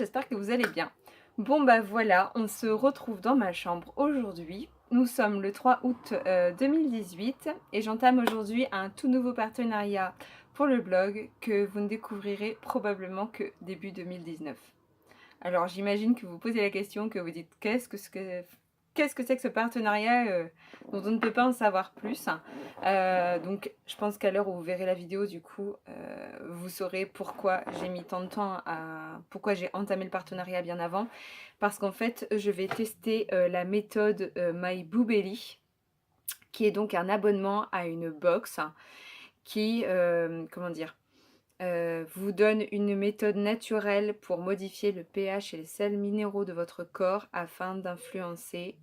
j'espère que vous allez bien. Bon bah voilà, on se retrouve dans ma chambre aujourd'hui. Nous sommes le 3 août 2018 et j'entame aujourd'hui un tout nouveau partenariat pour le blog que vous ne découvrirez probablement que début 2019. Alors j'imagine que vous posez la question, que vous dites qu'est-ce que c'est que ce partenariat dont on ne peut pas en savoir plus. Donc je pense qu'à l'heure où vous verrez la vidéo, du coup, vous saurez pourquoi j'ai mis tant de temps pourquoi j'ai entamé le partenariat bien avant. Parce qu'en fait, je vais tester la méthode My Blueberry, qui est donc un abonnement à une box qui, comment dire, vous donne une méthode naturelle pour modifier le pH et les sels minéraux de votre corps afin d'influencer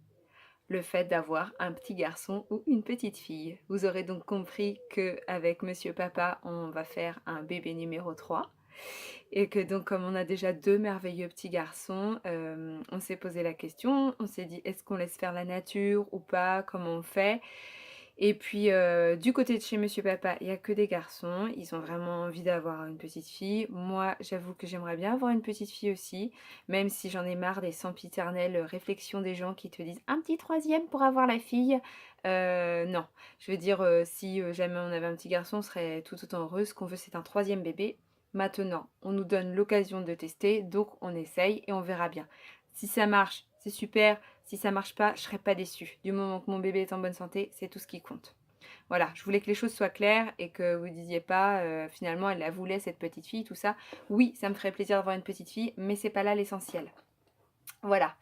le fait d'avoir un petit garçon ou une petite fille. Vous aurez donc compris qu'avec Monsieur Papa, on va faire un bébé numéro 3 et que donc comme on a déjà deux merveilleux petits garçons, on s'est posé la question, on s'est dit est-ce qu'on laisse faire la nature ou pas, comment on fait? Et puis du côté de chez Monsieur Papa, il n'y a que des garçons, ils ont vraiment envie d'avoir une petite fille. Moi, j'avoue que j'aimerais bien avoir une petite fille aussi, même si j'en ai marre des sempiternelles réflexions des gens qui te disent un petit troisième pour avoir la fille. Non, je veux dire, si jamais on avait un petit garçon, on serait tout autant heureux. Ce qu'on veut, c'est un troisième bébé. Maintenant, on nous donne l'occasion de tester, donc on essaye et on verra bien. Si ça marche, c'est super. Si ça marche pas, je serai pas déçue. Du moment que mon bébé est en bonne santé, c'est tout ce qui compte. Voilà, je voulais que les choses soient claires et que vous disiez pas finalement elle la voulait cette petite fille, tout ça. Oui, ça me ferait plaisir d'avoir une petite fille, mais c'est pas là l'essentiel. Voilà.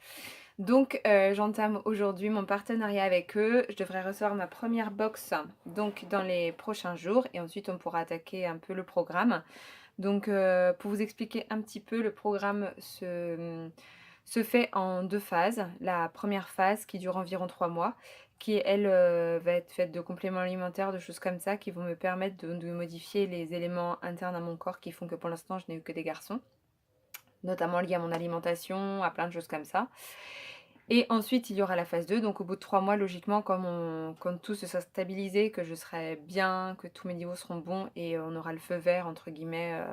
Donc j'entame aujourd'hui mon partenariat avec eux. Je devrais recevoir ma première box donc dans les prochains jours et ensuite on pourra attaquer un peu le programme. Donc pour vous expliquer un petit peu, le programme se fait en deux phases. La première phase qui dure environ 3 mois, qui elle va être faite de compléments alimentaires, de choses comme ça, qui vont me permettre de modifier les éléments internes à mon corps qui font que pour l'instant je n'ai eu que des garçons, notamment liés à mon alimentation, à plein de choses comme ça. Et ensuite, il y aura la phase 2, donc au bout de 3 mois, logiquement, quand tout se sera stabilisé, que je serai bien, que tous mes niveaux seront bons et on aura le feu vert, entre guillemets,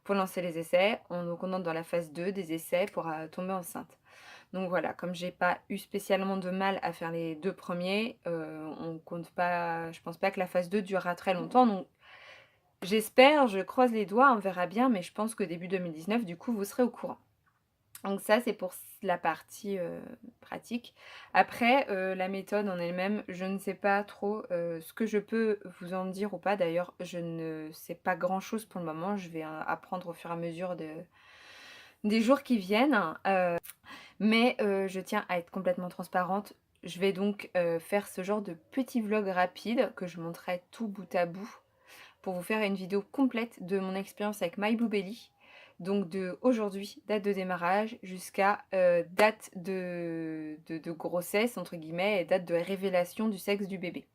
pour lancer les essais. Donc on entre dans la phase 2 des essais pour tomber enceinte. Donc voilà, comme j'ai pas eu spécialement de mal à faire les deux premiers, on compte pas, je pense pas que la phase 2 durera très longtemps. Donc j'espère, je croise les doigts, on verra bien, mais je pense que début 2019, du coup, vous serez au courant. Donc ça, c'est pour la partie pratique. Après, la méthode en elle-même, je ne sais pas trop ce que je peux vous en dire ou pas. D'ailleurs, je ne sais pas grand-chose pour le moment. Je vais apprendre au fur et à mesure des jours qui viennent. Mais je tiens à être complètement transparente. Je vais donc faire ce genre de petit vlog rapide que je montrerai tout bout à bout pour vous faire une vidéo complète de mon expérience avec My Blueberry. Donc de aujourd'hui, date de démarrage, jusqu'à date de grossesse, entre guillemets, et date de révélation du sexe du bébé.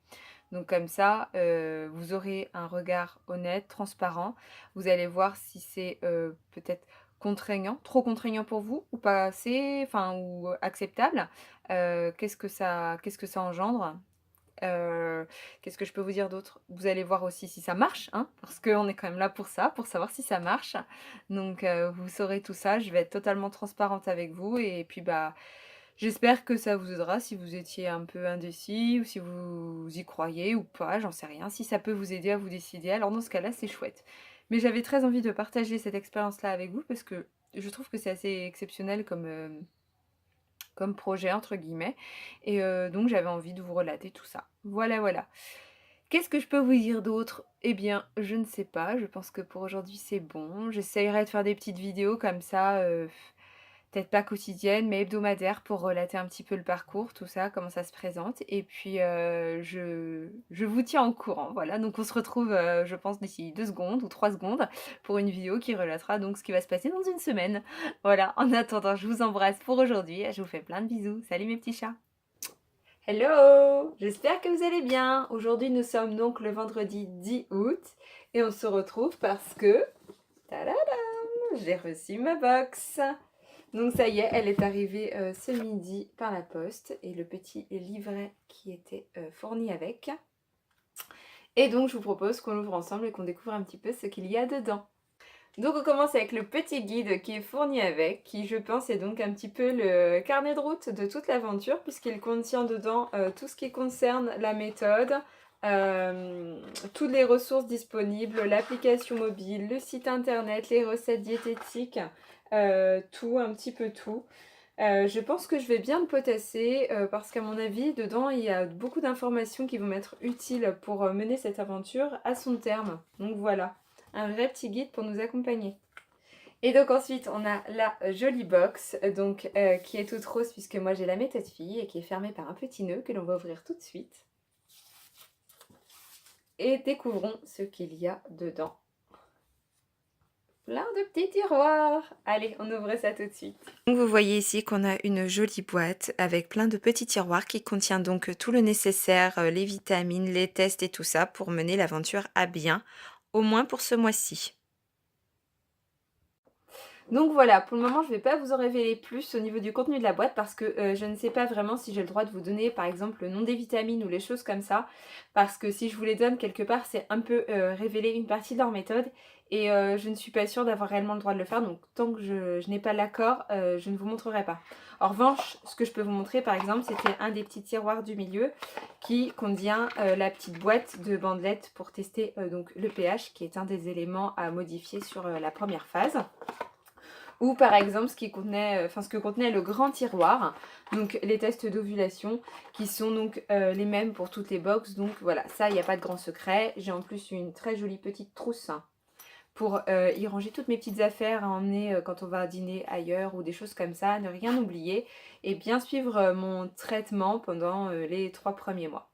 Donc comme ça, vous aurez un regard honnête, transparent. Vous allez voir si c'est peut-être contraignant, trop contraignant pour vous, ou pas assez, enfin, ou acceptable. Qu'est-ce que ça engendre? Qu'est-ce que je peux vous dire d'autre? Vous allez voir aussi si ça marche, hein, parce qu'on est quand même là pour ça, pour savoir si ça marche. Donc vous saurez tout ça, je vais être totalement transparente avec vous et puis bah, j'espère que ça vous aidera si vous étiez un peu indécis ou si vous y croyez ou pas, j'en sais rien. Si ça peut vous aider à vous décider, alors dans ce cas-là, c'est chouette. Mais j'avais très envie de partager cette expérience-là avec vous parce que je trouve que c'est assez exceptionnel comme projet entre guillemets et donc j'avais envie de vous relater tout ça. Voilà, voilà. Qu'est-ce que je peux vous dire d'autre? Eh bien, je ne sais pas, je pense que pour aujourd'hui c'est bon. J'essayerai de faire des petites vidéos comme ça, peut-être pas quotidiennes, mais hebdomadaires pour relater un petit peu le parcours, tout ça, comment ça se présente. Et puis, je vous tiens au courant, voilà. Donc on se retrouve, je pense d'ici 2 secondes ou 3 secondes pour une vidéo qui relatera donc ce qui va se passer dans une semaine. Voilà, en attendant, je vous embrasse pour aujourd'hui, je vous fais plein de bisous. Salut mes petits chats! Hello! J'espère que vous allez bien. Aujourd'hui, nous sommes donc le vendredi 10 août et on se retrouve parce que, tadadam, j'ai reçu ma box. Donc ça y est, elle est arrivée ce midi par la poste et le petit livret qui était fourni avec. Et donc je vous propose qu'on l'ouvre ensemble et qu'on découvre un petit peu ce qu'il y a dedans. Donc on commence avec le petit guide qui est fourni avec, qui je pense est donc un petit peu le carnet de route de toute l'aventure, puisqu'il contient dedans tout ce qui concerne la méthode, euh, toutes les ressources disponibles, l'application mobile, le site internet, les recettes diététiques, tout, un petit peu tout. Je pense que je vais bien le potasser parce qu'à mon avis, dedans, il y a beaucoup d'informations qui vont m'être utiles pour mener cette aventure à son terme. Donc voilà, un vrai petit guide pour nous accompagner. Et donc ensuite, on a la jolie box, qui est toute rose puisque moi j'ai la méthode fille et qui est fermée par un petit nœud que l'on va ouvrir tout de suite. Et découvrons ce qu'il y a dedans. Plein de petits tiroirs. Allez, on ouvre ça tout de suite. Donc vous voyez ici qu'on a une jolie boîte avec plein de petits tiroirs qui contient donc tout le nécessaire, les vitamines, les tests et tout ça pour mener l'aventure à bien, au moins pour ce mois-ci. Donc voilà, pour le moment je ne vais pas vous en révéler plus au niveau du contenu de la boîte parce que je ne sais pas vraiment si j'ai le droit de vous donner par exemple le nom des vitamines ou les choses comme ça. Parce que si je vous les donne quelque part, c'est un peu révéler une partie de leur méthode. Et je ne suis pas sûre d'avoir réellement le droit de le faire. Donc tant que je n'ai pas l'accord, je ne vous montrerai pas. En revanche, ce que je peux vous montrer par exemple, c'était un des petits tiroirs du milieu qui contient la petite boîte de bandelettes pour tester donc le pH qui est un des éléments à modifier sur la première phase. Ou par exemple ce que contenait le grand tiroir, donc les tests d'ovulation qui sont donc les mêmes pour toutes les box. Donc voilà, ça il n'y a pas de grand secret. J'ai en plus une très jolie petite trousse pour y ranger toutes mes petites affaires à emmener quand on va dîner ailleurs ou des choses comme ça, ne rien oublier et bien suivre mon traitement pendant les 3 premiers mois.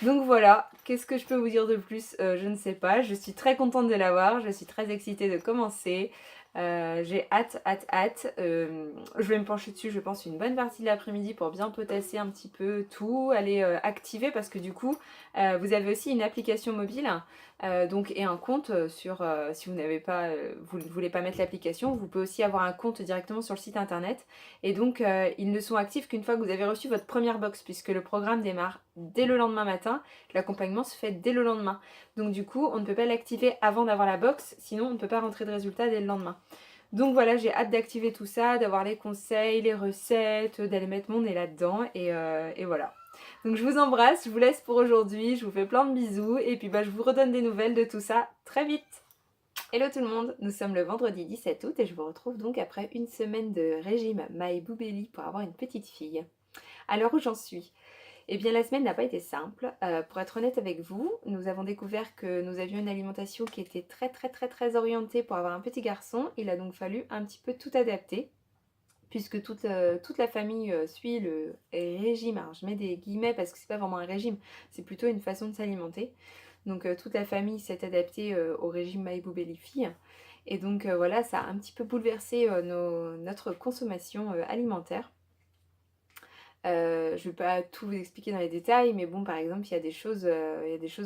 Donc voilà, qu'est-ce que je peux vous dire de plus? Je ne sais pas, je suis très contente de l'avoir, je suis très excitée de commencer. J'ai hâte, hâte, hâte. Je vais me pencher dessus, je pense, une bonne partie de l'après-midi pour bien potasser un petit peu tout, aller activer parce que du coup, vous avez aussi une application mobile et un compte si vous n'avez pas, vous ne voulez pas mettre l'application, vous pouvez aussi avoir un compte directement sur le site internet. Et donc, ils ne sont actifs qu'une fois que vous avez reçu votre première box, puisque le programme démarre dès le lendemain matin. L'accompagnement se fait dès le lendemain. Donc, du coup, on ne peut pas l'activer avant d'avoir la box, sinon on ne peut pas rentrer de résultat dès le lendemain. Donc voilà, j'ai hâte d'activer tout ça, d'avoir les conseils, les recettes, d'aller mettre mon nez là-dedans. Et voilà. Donc je vous embrasse, je vous laisse pour aujourd'hui, je vous fais plein de bisous. Et puis je vous redonne des nouvelles de tout ça très vite. Hello tout le monde, nous sommes le vendredi 17 août et je vous retrouve donc après une semaine de régime My Boubelli pour avoir une petite fille. Alors où j'en suis? Eh bien la semaine n'a pas été simple. Pour être honnête avec vous, nous avons découvert que nous avions une alimentation qui était très très très très orientée pour avoir un petit garçon. Il a donc fallu un petit peu tout adapter puisque toute la famille suit le régime. Alors je mets des guillemets parce que c'est pas vraiment un régime, c'est plutôt une façon de s'alimenter. Donc toute la famille s'est adaptée au régime Maïbou Belly Fille. Et donc voilà, ça a un petit peu bouleversé notre consommation alimentaire. Je ne vais pas tout vous expliquer dans les détails, mais bon, par exemple, il y a des choses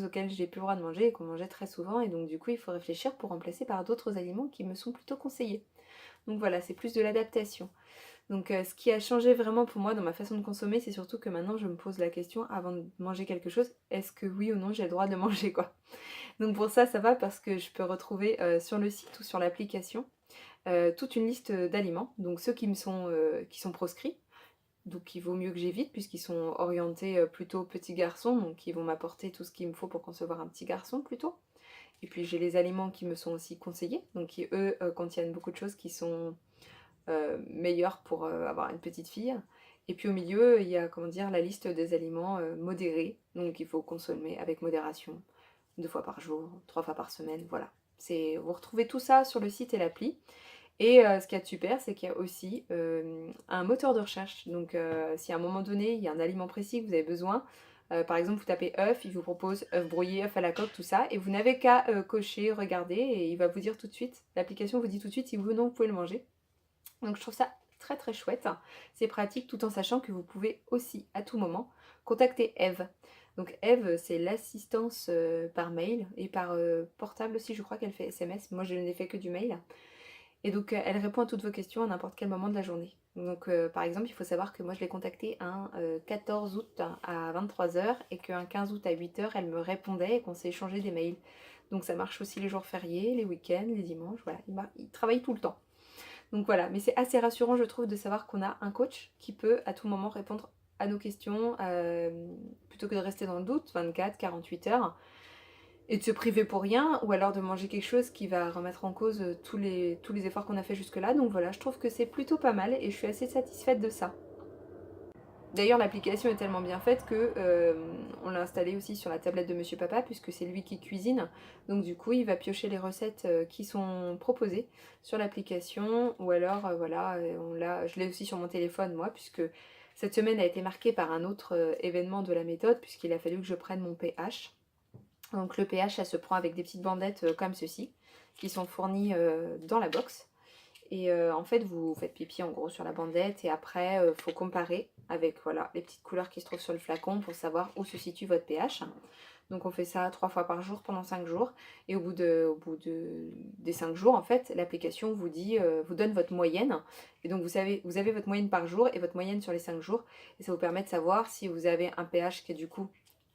auxquelles j'ai plus le droit de manger et qu'on mangeait très souvent. Et donc du coup, il faut réfléchir pour remplacer par d'autres aliments qui me sont plutôt conseillés. Donc voilà, c'est plus de l'adaptation. Donc ce qui a changé vraiment pour moi dans ma façon de consommer, c'est surtout que maintenant je me pose la question avant de manger quelque chose, est-ce que oui ou non j'ai le droit de le manger quoi. Donc pour ça va parce que je peux retrouver sur le site ou sur l'application toute une liste d'aliments, donc ceux qui sont proscrits, donc il vaut mieux que j'évite puisqu'ils sont orientés plutôt petit garçon, donc ils vont m'apporter tout ce qu'il me faut pour concevoir un petit garçon plutôt. Et puis j'ai les aliments qui me sont aussi conseillés, donc qui eux contiennent beaucoup de choses qui sont meilleur pour avoir une petite fille. Et puis au milieu, il y a comment dire, la liste des aliments modérés, donc il faut consommer avec modération, 2 fois par jour, 3 fois par semaine, voilà. Vous retrouvez tout ça sur le site et l'appli. Et ce qui est super, c'est qu'il y a aussi un moteur de recherche. Donc si à un moment donné, il y a un aliment précis que vous avez besoin, par exemple vous tapez œuf, il vous propose œuf brouillé, œuf à la coque, tout ça, et vous n'avez qu'à cocher, regarder, et il va vous dire tout de suite, l'application vous dit tout de suite si oui ou non vous pouvez le manger. Donc je trouve ça très très chouette. C'est pratique tout en sachant que vous pouvez aussi à tout moment contacter Eve. Donc Eve, c'est l'assistance par mail et par portable aussi, je crois qu'elle fait SMS. Moi je n'ai fait que du mail. Et donc elle répond à toutes vos questions à n'importe quel moment de la journée. Donc par exemple, il faut savoir que moi je l'ai contactée un 14 août à 23 h et qu'un 15 août à 8 h, elle me répondait et qu'on s'est échangé des mails. Donc ça marche aussi les jours fériés, les week-ends, les dimanches, voilà, il travaille tout le temps. Donc voilà, mais c'est assez rassurant je trouve de savoir qu'on a un coach qui peut à tout moment répondre à nos questions, plutôt que de rester dans le doute 24, 48 heures et de se priver pour rien, ou alors de manger quelque chose qui va remettre en cause tous les efforts qu'on a fait jusque-là. Donc voilà, je trouve que c'est plutôt pas mal et je suis assez satisfaite de ça. D'ailleurs, l'application est tellement bien faite que on l'a installée aussi sur la tablette de Monsieur Papa, puisque c'est lui qui cuisine. Donc du coup, il va piocher les recettes qui sont proposées sur l'application, ou alors voilà, je l'ai aussi sur mon téléphone moi, puisque cette semaine a été marquée par un autre événement de la méthode, puisqu'il a fallu que je prenne mon pH. Donc le pH, ça se prend avec des petites bandettes comme ceci, qui sont fournies dans la box. Et en fait, vous faites pipi en gros sur la bandette et après, il faut comparer avec voilà, les petites couleurs qui se trouvent sur le flacon pour savoir où se situe votre pH. Donc on fait ça 3 fois par jour pendant 5 jours. Et des 5 jours, en fait, l'application vous dit, vous donne votre moyenne. Et donc vous avez votre moyenne par jour et votre moyenne sur les 5 jours. Et ça vous permet de savoir si vous avez un pH qui est du coup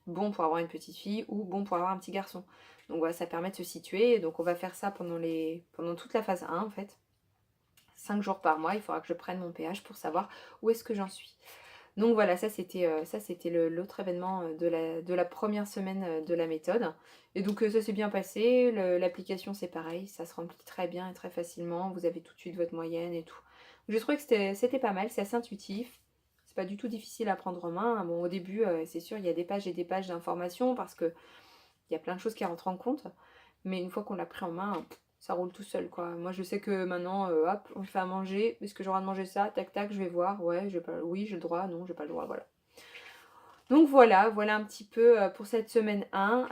bon pour avoir une petite fille ou bon pour avoir un petit garçon. Donc voilà, ça permet de se situer. Et donc on va faire ça pendant toute la phase 1 en fait. 5 jours par mois, il faudra que je prenne mon pH pour savoir où est-ce que j'en suis. Donc voilà, ça c'était l'autre événement de la première semaine de la méthode. Et donc ça s'est bien passé, l'application c'est pareil, ça se remplit très bien et très facilement, vous avez tout de suite votre moyenne et tout. J'ai trouvé que c'était pas mal, c'est assez intuitif, c'est pas du tout difficile à prendre en main. Bon au début c'est sûr il y a des pages et des pages d'informations parce que il y a plein de choses qui rentrent en compte, mais une fois qu'on l'a pris en main, ça roule tout seul quoi. Moi je sais que maintenant, hop, on fait à manger, est-ce que j'aurai à manger ça, tac tac, je vais voir, ouais, oui j'ai le droit, non j'ai pas le droit, voilà. Donc voilà un petit peu pour cette semaine 1.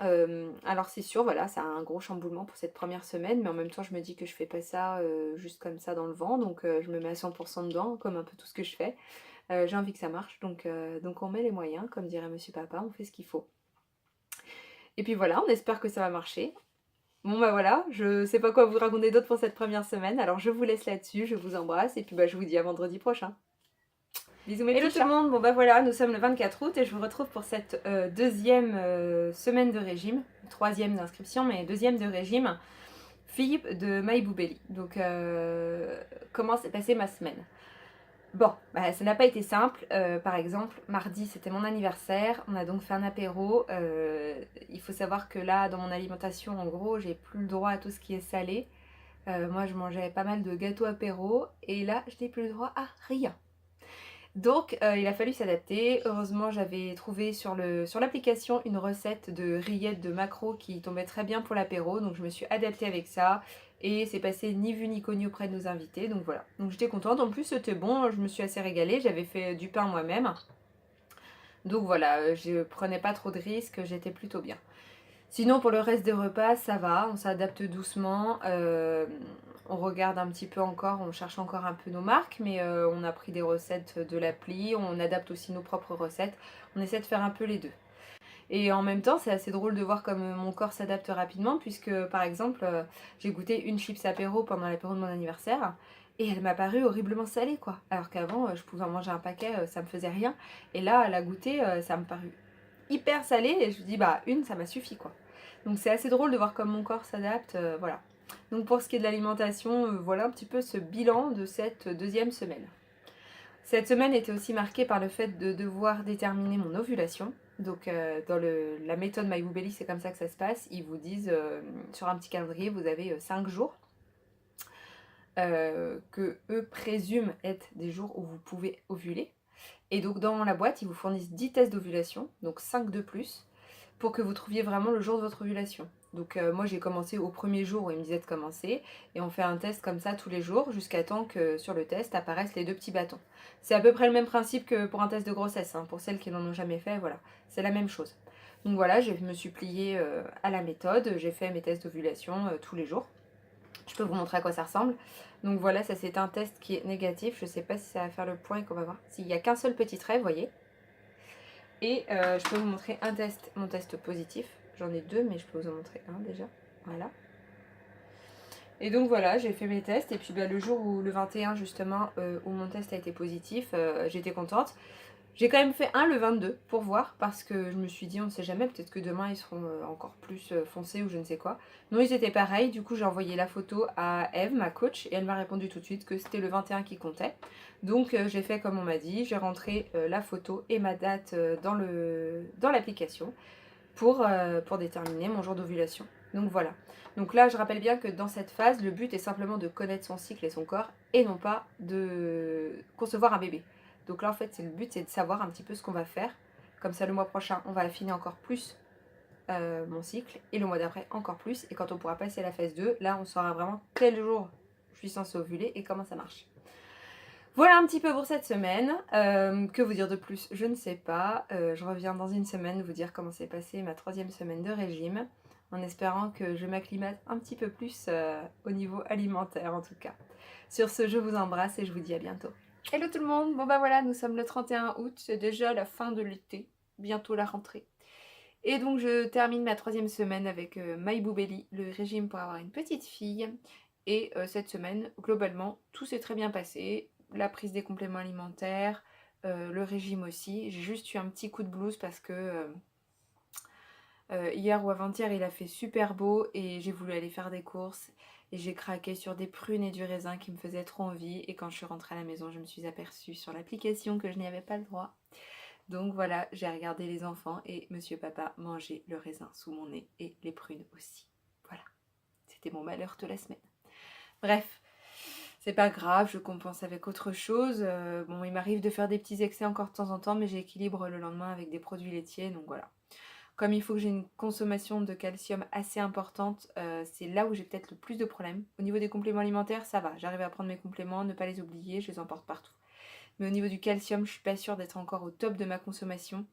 Alors c'est sûr, voilà, ça a un gros chamboulement pour cette première semaine, mais en même temps je me dis que je fais pas ça juste comme ça dans le vent, donc je me mets à 100% dedans, comme un peu tout ce que je fais. J'ai envie que ça marche, donc on met les moyens, comme dirait Monsieur Papa, on fait ce qu'il faut. Et puis voilà, on espère que ça va marcher. Bon bah voilà, je sais pas quoi vous raconter d'autre pour cette première semaine, alors je vous laisse là-dessus, je vous embrasse et puis bah je vous dis à vendredi prochain. Bisous mes petits chats. Hello tout le monde, bon bah voilà, nous sommes le 24 août et je vous retrouve pour cette deuxième semaine de régime, troisième d'inscription mais deuxième de régime, fille de Maïbou Belly. Donc comment s'est passée ma semaine? Bon, bah, ça n'a pas été simple. Par exemple, mardi, c'était mon anniversaire. On a donc fait un apéro. Il faut savoir que là, dans mon alimentation, en gros, j'ai plus le droit à tout ce qui est salé. Moi, je mangeais pas mal de gâteaux apéro. Et là, je n'ai plus le droit à rien. Donc, il a fallu s'adapter. Heureusement, j'avais trouvé sur l'application une recette de rillettes de maquereau qui tombait très bien pour l'apéro. Donc, je me suis adaptée avec ça. Et c'est passé ni vu ni connu auprès de nos invités. Donc voilà. Donc j'étais contente. En plus, c'était bon. Je me suis assez régalée. J'avais fait du pain moi-même. Donc voilà, je prenais pas trop de risques. J'étais plutôt bien. Sinon, pour le reste des repas, ça va. On s'adapte doucement. On regarde un petit peu encore. On cherche encore un peu nos marques. Mais on a pris des recettes de l'appli. On adapte aussi nos propres recettes. On essaie de faire un peu les deux. Et en même temps, c'est assez drôle de voir comme mon corps s'adapte rapidement, puisque par exemple, j'ai goûté une chips apéro pendant l'apéro de mon anniversaire, et elle m'a paru horriblement salée, quoi. Alors qu'avant, je pouvais en manger un paquet, ça me faisait rien. Et là, à la goûter, ça me parut hyper salé, et je me dis, bah, une, ça m'a suffi, quoi. Donc c'est assez drôle de voir comme mon corps s'adapte, voilà. Donc pour ce qui est de l'alimentation, voilà un petit peu ce bilan de cette deuxième semaine. Cette semaine était aussi marquée par le fait de devoir déterminer mon ovulation. Donc dans la méthode Maïbou Belly, c'est comme ça que ça se passe. Ils vous disent sur un petit calendrier, vous avez 5 jours que eux présument être des jours où vous pouvez ovuler. Et donc dans la boîte, ils vous fournissent 10 tests d'ovulation, donc 5 de plus, pour que vous trouviez vraiment le jour de votre ovulation. Donc moi j'ai commencé au premier jour où il me disait de commencer, et on fait un test comme ça tous les jours, jusqu'à temps que sur le test apparaissent les 2 petits bâtons. C'est à peu près le même principe que pour un test de grossesse, hein. Pour celles qui n'en ont jamais fait, voilà, c'est la même chose. Donc voilà, je me suis pliée à la méthode, j'ai fait mes tests d'ovulation tous les jours. Je peux vous montrer à quoi ça ressemble. Donc voilà, ça c'est un test qui est négatif, je sais pas si ça va faire le point et qu'on va voir. S'il n'y a qu'un seul petit trait, vous voyez. Et je peux vous montrer mon test positif. J'en ai 2, mais je peux vous en montrer un déjà. Voilà. Et donc voilà, j'ai fait mes tests. Et puis bah, le jour où le 21 justement, où mon test a été positif, j'étais contente. J'ai quand même fait un le 22 pour voir, parce que je me suis dit on sait jamais, peut-être que demain ils seront encore plus foncés ou je ne sais quoi. Non, ils étaient pareils, du coup j'ai envoyé la photo à Eve, ma coach, et elle m'a répondu tout de suite que c'était le 21 qui comptait. Donc j'ai fait comme on m'a dit, j'ai rentré la photo et ma date dans l'application pour déterminer mon jour d'ovulation. Donc voilà. Donc là, je rappelle bien que dans cette phase, le but est simplement de connaître son cycle et son corps et non pas de concevoir un bébé. Donc là, en fait, le but, c'est de savoir un petit peu ce qu'on va faire. Comme ça, le mois prochain, on va affiner encore plus mon cycle et le mois d'après, encore plus. Et quand on pourra passer à la phase 2, là, on saura vraiment quel jour je suis censée ovuler et comment ça marche. Voilà un petit peu pour cette semaine. Que vous dire de plus? Je ne sais pas. Je reviens dans une semaine vous dire comment s'est passée ma 3e semaine de régime, en espérant que je m'acclimate un petit peu plus au niveau alimentaire en tout cas. Sur ce, je vous embrasse et je vous dis à bientôt. Hello tout le monde. Bon bah voilà, nous sommes le 31 août, c'est déjà la fin de l'été, bientôt la rentrée. Et donc je termine ma 3e semaine avec My Boo Belly, le régime pour avoir une petite fille. Et cette semaine, globalement, tout s'est très bien passé. La prise des compléments alimentaires, le régime aussi. J'ai juste eu un petit coup de blues parce que hier ou avant-hier, il a fait super beau et j'ai voulu aller faire des courses. Et j'ai craqué sur des prunes et du raisin qui me faisaient trop envie. Et quand je suis rentrée à la maison, je me suis aperçue sur l'application que je n'y avais pas le droit. Donc voilà, j'ai regardé les enfants et monsieur papa manger le raisin sous mon nez et les prunes aussi. Voilà, c'était mon malheur de la semaine. Bref, c'est pas grave, je compense avec autre chose. Bon, il m'arrive de faire des petits excès encore de temps en temps, mais j'équilibre le lendemain avec des produits laitiers, donc voilà. Comme il faut que j'ai une consommation de calcium assez importante, c'est là où j'ai peut-être le plus de problèmes. Au niveau des compléments alimentaires, ça va, j'arrive à prendre mes compléments, ne pas les oublier, je les emporte partout. Mais au niveau du calcium, je suis pas sûre d'être encore au top de ma consommation.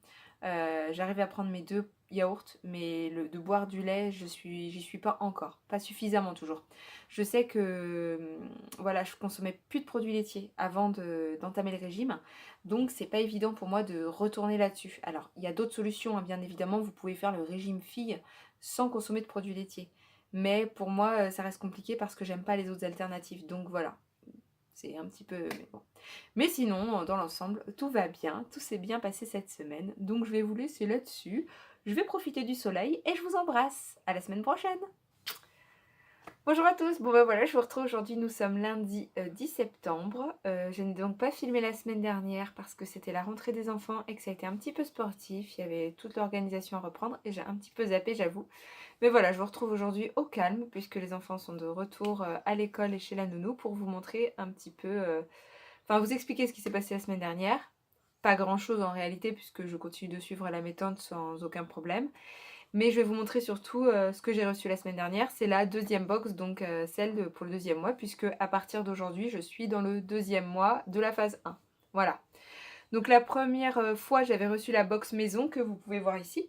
J'arrive à prendre mes 2 yaourts, mais de boire du lait, j'y suis pas encore. Pas suffisamment toujours. Je sais que voilà, je consommais plus de produits laitiers avant d'entamer le régime. Donc c'est pas évident pour moi de retourner là-dessus. Alors, il y a d'autres solutions, hein, bien évidemment. Vous pouvez faire le régime fille sans consommer de produits laitiers. Mais pour moi, ça reste compliqué parce que j'aime pas les autres alternatives. Donc voilà. C'est un petit peu... Mais bon. Mais sinon, dans l'ensemble, tout va bien, tout s'est bien passé cette semaine, donc je vais vous laisser là-dessus. Je vais profiter du soleil et je vous embrasse. À la semaine prochaine. Bonjour à tous, bon ben voilà, je vous retrouve aujourd'hui, nous sommes lundi 10 septembre. Je n'ai donc pas filmé la semaine dernière parce que c'était la rentrée des enfants et que ça a été un petit peu sportif, il y avait toute l'organisation à reprendre et j'ai un petit peu zappé, j'avoue. Mais voilà, je vous retrouve aujourd'hui au calme puisque les enfants sont de retour à l'école et chez la nounou pour vous montrer un petit peu... Enfin, vous expliquer ce qui s'est passé la semaine dernière. Pas grand chose en réalité puisque je continue de suivre la méthode sans aucun problème. Mais je vais vous montrer surtout ce que j'ai reçu la semaine dernière. C'est la 2e box, donc celle pour le 2e mois, puisque à partir d'aujourd'hui, je suis dans le 2e mois de la phase 1. Voilà. Donc la première fois, j'avais reçu la box maison que vous pouvez voir ici.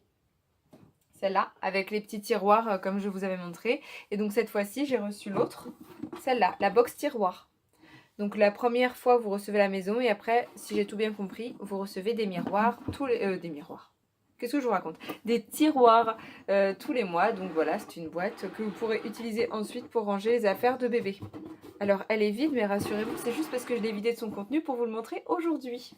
Celle-là, avec les petits tiroirs comme je vous avais montré. Et donc cette fois-ci, j'ai reçu l'autre, celle-là, la box tiroir. Donc la première fois, vous recevez la maison et après, si j'ai tout bien compris, vous recevez des miroirs, des miroirs. Qu'est-ce que je vous raconte? Des tiroirs tous les mois. Donc voilà, c'est une boîte que vous pourrez utiliser ensuite pour ranger les affaires de bébé. Alors elle est vide, mais rassurez-vous, c'est juste parce que je l'ai vidée de son contenu pour vous le montrer aujourd'hui.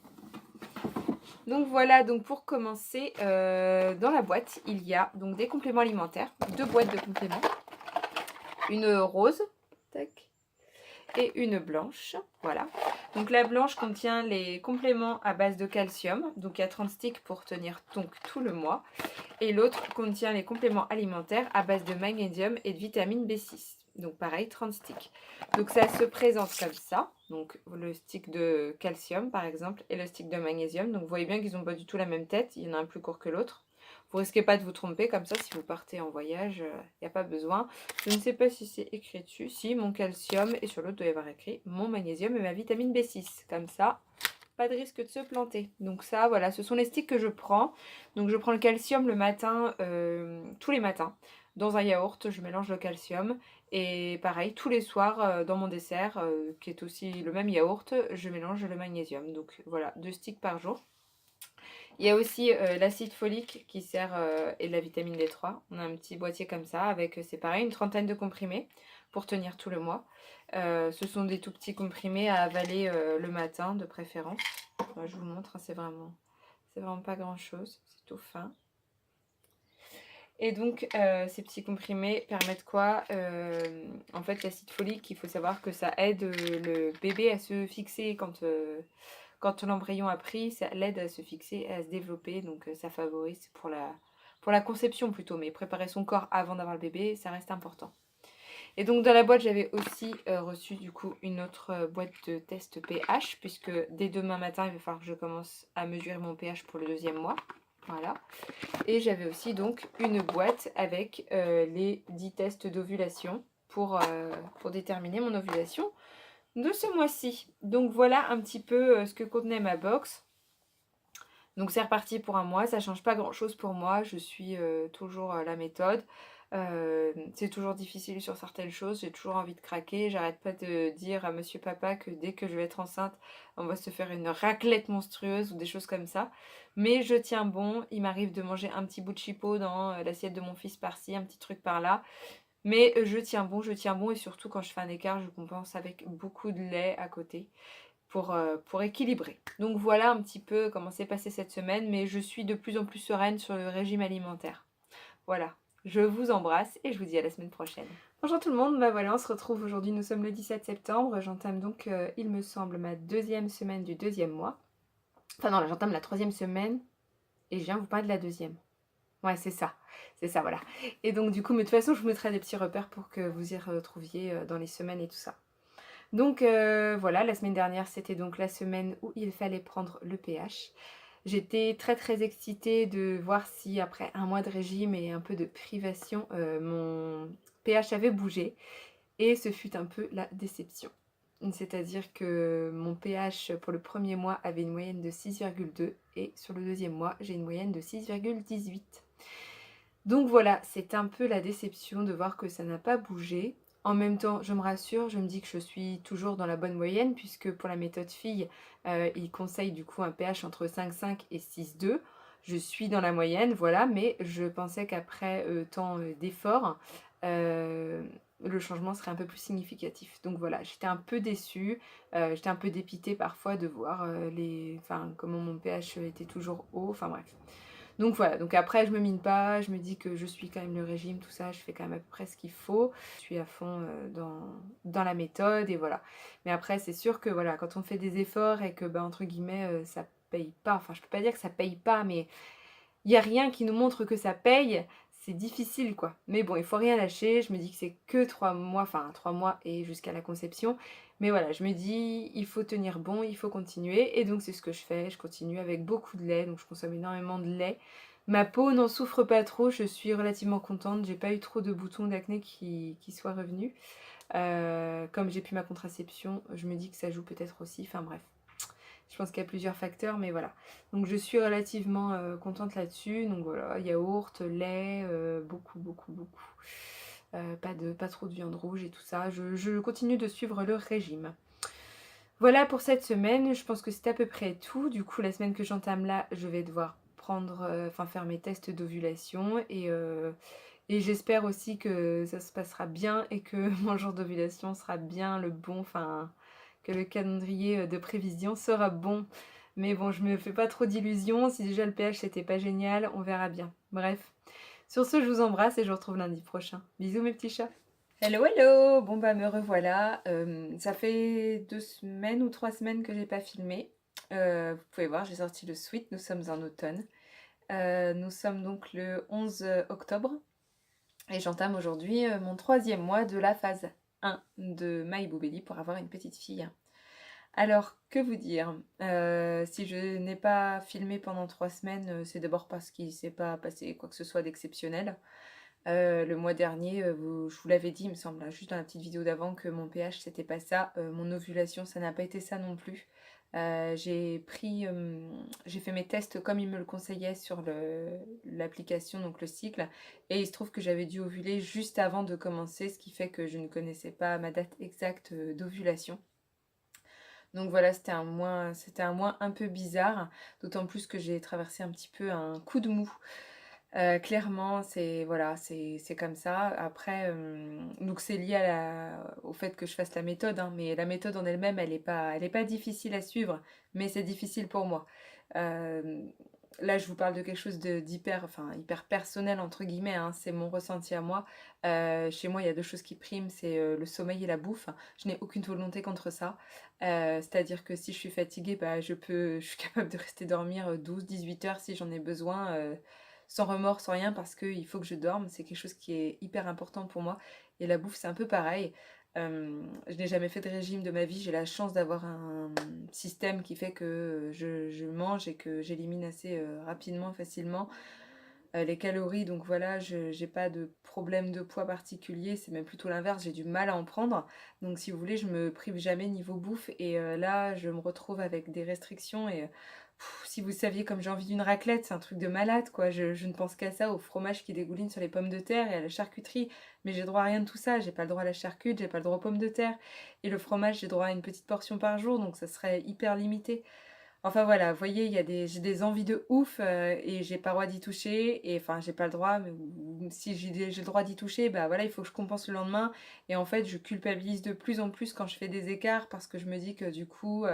Donc voilà, donc pour commencer, dans la boîte, il y a donc des compléments alimentaires, 2 boîtes de compléments, une rose, tac, et une blanche, voilà. Donc la blanche contient les compléments à base de calcium, donc il y a 30 sticks pour tenir donc tout le mois. Et l'autre contient les compléments alimentaires à base de magnésium et de vitamine B6. Donc pareil, 30 sticks. Donc ça se présente comme ça. Donc le stick de calcium par exemple et le stick de magnésium. Donc vous voyez bien qu'ils n'ont pas du tout la même tête. Il y en a un plus court que l'autre. Vous risquez pas de vous tromper comme ça si vous partez en voyage. Il n'y a pas besoin. Je ne sais pas si c'est écrit dessus. Si, mon calcium et sur l'autre doit y avoir écrit mon magnésium et ma vitamine B6. Comme ça, pas de risque de se planter. Donc ça, voilà, ce sont les sticks que je prends. Donc je prends le calcium le matin, tous les matins. Dans un yaourt, je mélange le calcium. Et pareil, tous les soirs, dans mon dessert, qui est aussi le même yaourt, je mélange le magnésium. Donc voilà, 2 sticks par jour. Il y a aussi l'acide folique qui sert, et la vitamine D3. On a un petit boîtier comme ça, avec, c'est pareil, une trentaine de comprimés pour tenir tout le mois. Ce sont des tout petits comprimés à avaler le matin de préférence. Je vous montre, hein, c'est vraiment c'est vraiment pas grand chose, c'est tout fin. Et donc ces petits comprimés permettent quoi? En fait l'acide folique, il faut savoir que ça aide le bébé à se fixer quand l'embryon a pris, ça l'aide à se fixer et à se développer, donc ça favorise pour la conception plutôt, mais préparer son corps avant d'avoir le bébé, ça reste important. Et donc dans la boîte, j'avais aussi reçu du coup une autre boîte de test pH, puisque dès demain matin, il va falloir que je commence à mesurer mon pH pour le 2e mois. Voilà. Et j'avais aussi donc une boîte avec les 10 tests d'ovulation pour déterminer mon ovulation de ce mois-ci. Donc voilà un petit peu ce que contenait ma box. Donc c'est reparti pour un mois, ça change pas grand chose pour moi, je suis toujours la méthode. C'est toujours difficile sur certaines choses, j'ai toujours envie de craquer, j'arrête pas de dire à monsieur papa que dès que je vais être enceinte, on va se faire une raclette monstrueuse ou des choses comme ça. Mais je tiens bon, il m'arrive de manger un petit bout de chipot dans l'assiette de mon fils par-ci, un petit truc par-là. Mais je tiens bon et surtout quand je fais un écart, je compense avec beaucoup de lait à côté pour équilibrer. Donc voilà un petit peu comment s'est passé cette semaine, mais je suis de plus en plus sereine sur le régime alimentaire. Voilà, je vous embrasse et je vous dis à la semaine prochaine. Bonjour tout le monde, bah voilà, on se retrouve aujourd'hui, nous sommes le 17 septembre, j'entame donc, il me semble, ma 2e semaine du 2e mois. Enfin non, là j'entame la 3e semaine et je viens vous parler de la 2e. Ouais, c'est ça, voilà. Et donc du coup, mais de toute façon, je vous mettrai des petits repères pour que vous y retrouviez dans les semaines et tout ça. Donc voilà, la semaine dernière, c'était donc la semaine où il fallait prendre le pH. J'étais très très excitée de voir si après un mois de régime et un peu de privation, mon pH avait bougé. Et ce fut un peu la déception. C'est-à-dire que mon pH pour le 1er mois avait une moyenne de 6,2 et sur le 2e mois, j'ai une moyenne de 6,18. Donc voilà, c'est un peu la déception de voir que ça n'a pas bougé. En même temps, je me rassure, je me dis que je suis toujours dans la bonne moyenne puisque pour la méthode fille, il conseille du coup un pH entre 5,5 et 6,2. Je suis dans la moyenne, voilà, mais je pensais qu'après tant d'efforts, le changement serait un peu plus significatif. Donc voilà, j'étais un peu déçue, j'étais un peu dépitée parfois de voir comment mon pH était toujours haut, enfin bref. Donc voilà, donc après je me mine pas, je me dis que je suis quand même le régime, tout ça, je fais quand même à peu près ce qu'il faut. Je suis à fond dans la méthode et voilà. Mais après c'est sûr que voilà, quand on fait des efforts et que bah, entre guillemets ça paye pas, enfin je peux pas dire que ça paye pas, mais il n'y a rien qui nous montre que ça paye, c'est difficile quoi. Mais bon, il faut rien lâcher, je me dis que c'est que 3 mois, enfin 3 mois et jusqu'à la conception. Mais voilà, je me dis, il faut tenir bon, il faut continuer. Et donc c'est ce que je fais, je continue avec beaucoup de lait, donc je consomme énormément de lait. Ma peau n'en souffre pas trop, je suis relativement contente, j'ai pas eu trop de boutons d'acné qui soient revenus. Comme j'ai pu ma contraception, je me dis que ça joue peut-être aussi, enfin bref. Je pense qu'il y a plusieurs facteurs, mais voilà. Donc je suis relativement contente là-dessus. Donc voilà, yaourt, lait, beaucoup, beaucoup, beaucoup. Pas trop de viande rouge et tout ça. Je continue de suivre le régime. Voilà pour cette semaine. Je pense que c'est à peu près tout. Du coup, la semaine que j'entame là, je vais devoir faire mes tests d'ovulation et j'espère aussi que ça se passera bien et que mon jour d'ovulation sera bien le bon, enfin que le calendrier de prévision sera bon. Mais bon, je me fais pas trop d'illusions. Si déjà le pH c'était pas génial, on verra bien. Bref. Sur ce, je vous embrasse et je vous retrouve lundi prochain. Bisous mes petits chats. Hello, hello. Bon bah me revoilà. Ça fait 2 semaines ou 3 semaines que j'ai pas filmé. Vous pouvez voir, j'ai sorti le sweat. Nous sommes en automne. Nous sommes donc le 11 octobre. Et j'entame aujourd'hui mon 3e mois de la phase 1 de My Boo Belly pour avoir une petite fille. Alors, que vous dire? Si je n'ai pas filmé pendant 3 semaines, c'est d'abord parce qu'il ne s'est pas passé quoi que ce soit d'exceptionnel. Le mois dernier, je vous l'avais dit, il me semble, là, juste dans la petite vidéo d'avant, que mon pH, c'était pas ça. Mon ovulation, ça n'a pas été ça non plus. J'ai fait mes tests comme il me le conseillait sur l'application, donc le cycle. Et il se trouve que j'avais dû ovuler juste avant de commencer, ce qui fait que je ne connaissais pas ma date exacte d'ovulation. Donc voilà, c'était un mois un peu bizarre, d'autant plus que j'ai traversé un petit peu un coup de mou. Clairement, c'est comme ça. Après, donc c'est lié au fait que je fasse la méthode, hein, mais la méthode en elle-même, elle est pas difficile à suivre, mais c'est difficile pour moi. là je vous parle de quelque chose d'hyper, enfin hyper personnel entre guillemets, hein, c'est mon ressenti à moi. Chez moi, il y a 2 choses qui priment, c'est, le sommeil et la bouffe. Je n'ai aucune volonté contre ça. C'est-à-dire que si je suis fatiguée, bah, je suis capable de rester dormir, 12-18 heures si j'en ai besoin, sans remords, sans rien parce qu'il faut que je dorme. C'est quelque chose qui est hyper important pour moi et la bouffe, c'est un peu pareil. Je n'ai jamais fait de régime de ma vie. J'ai la chance d'avoir un système qui fait que je mange et que j'élimine assez rapidement, facilement les calories. Donc voilà, je n'ai pas de problème de poids particulier. C'est même plutôt l'inverse. J'ai du mal à en prendre. Donc si vous voulez, je me prive jamais niveau bouffe. Et là, je me retrouve avec des restrictions. Et si vous saviez comme j'ai envie d'une raclette, c'est un truc de malade, quoi. Je ne pense qu'à ça, au fromage qui dégouline sur les pommes de terre et à la charcuterie. Mais j'ai droit à rien de tout ça. J'ai pas le droit à la charcuterie, j'ai pas le droit aux pommes de terre. Et le fromage, j'ai droit à une petite portion par jour. Donc ça serait hyper limité. Enfin voilà, vous voyez, j'ai des envies de ouf et j'ai pas le droit d'y toucher. Et enfin, j'ai pas le droit, mais ou si j'ai le droit d'y toucher, bah voilà, il faut que je compense le lendemain. Et en fait, je culpabilise de plus en plus quand je fais des écarts parce que je me dis que du coup,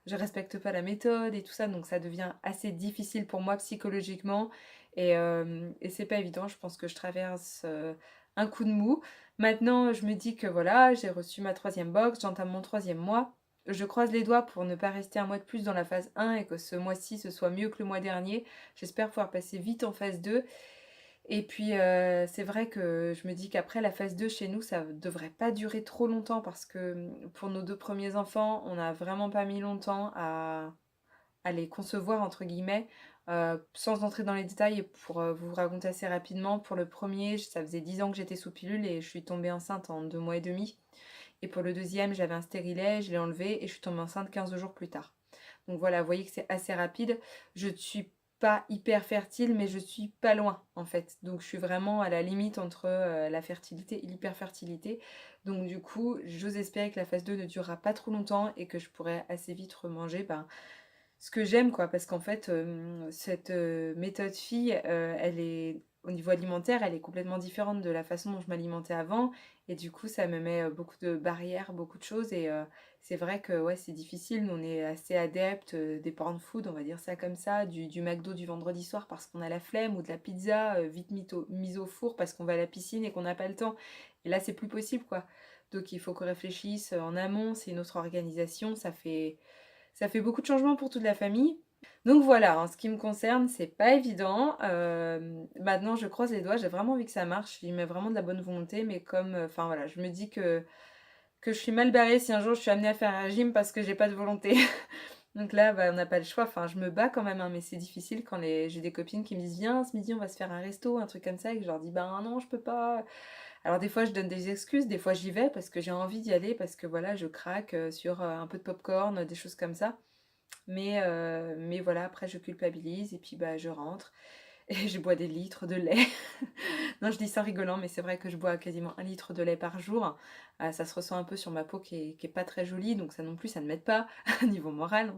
je respecte pas la méthode et tout ça. Donc ça devient assez difficile pour moi psychologiquement. Et c'est pas évident. Je pense que je traverse un coup de mou. Maintenant, je me dis que voilà, j'ai reçu ma 3e box, j'entame mon 3e mois. Je croise les doigts pour ne pas rester un mois de plus dans la phase 1 et que ce mois-ci ce soit mieux que le mois dernier. J'espère pouvoir passer vite en phase 2. Et puis c'est vrai que je me dis qu'après la phase 2 chez nous, ça ne devrait pas durer trop longtemps parce que pour nos 2 premiers enfants, on n'a vraiment pas mis longtemps à les concevoir entre guillemets. Sans entrer dans les détails, pour vous raconter assez rapidement, pour le premier, ça faisait 10 ans que j'étais sous pilule et je suis tombée enceinte en 2 mois et demi. Et pour le deuxième, j'avais un stérilet, je l'ai enlevé et je suis tombée enceinte 15 jours plus tard. Donc voilà, vous voyez que c'est assez rapide. Je ne suis pas hyper fertile, mais je suis pas loin en fait. Donc je suis vraiment à la limite entre la fertilité et l'hyperfertilité. Donc du coup, j'ose espérer que la phase 2 ne durera pas trop longtemps et que je pourrai assez vite remanger ce que j'aime, quoi. Parce qu'en fait, cette méthode fille, elle est au niveau alimentaire, elle est complètement différente de la façon dont je m'alimentais avant. Et du coup, ça me met beaucoup de barrières, beaucoup de choses. Et c'est vrai que ouais, c'est difficile. Nous, on est assez adeptes des porn food, on va dire ça comme ça, du McDo du vendredi soir parce qu'on a la flemme, ou de la pizza vite mise au four parce qu'on va à la piscine et qu'on n'a pas le temps. Et là, c'est plus possible, quoi. Donc il faut qu'on réfléchisse en amont, c'est une autre organisation, ça fait beaucoup de changements pour toute la famille. Donc voilà, en ce qui me concerne, c'est pas évident. Maintenant, je croise les doigts, j'ai vraiment envie que ça marche. Il met vraiment de la bonne volonté, mais comme, enfin voilà, je me dis que je suis mal barrée si un jour je suis amenée à faire un régime parce que j'ai pas de volonté. Donc là, bah, on n'a pas le choix. Enfin, je me bats quand même, hein, mais c'est difficile quand j'ai des copines qui me disent viens, ce midi on va se faire un resto, un truc comme ça, et que je leur dis ben non, je peux pas. Alors des fois, je donne des excuses, des fois j'y vais parce que j'ai envie d'y aller, parce que voilà, je craque sur un peu de popcorn, des choses comme ça. Mais voilà, après je culpabilise et puis bah, je rentre et je bois des litres de lait. Non, je dis ça en rigolant, mais c'est vrai que je bois quasiment 1 litre de lait par jour. Ça se ressent un peu sur ma peau qui est pas très jolie, donc ça non plus, ça ne m'aide pas niveau moral,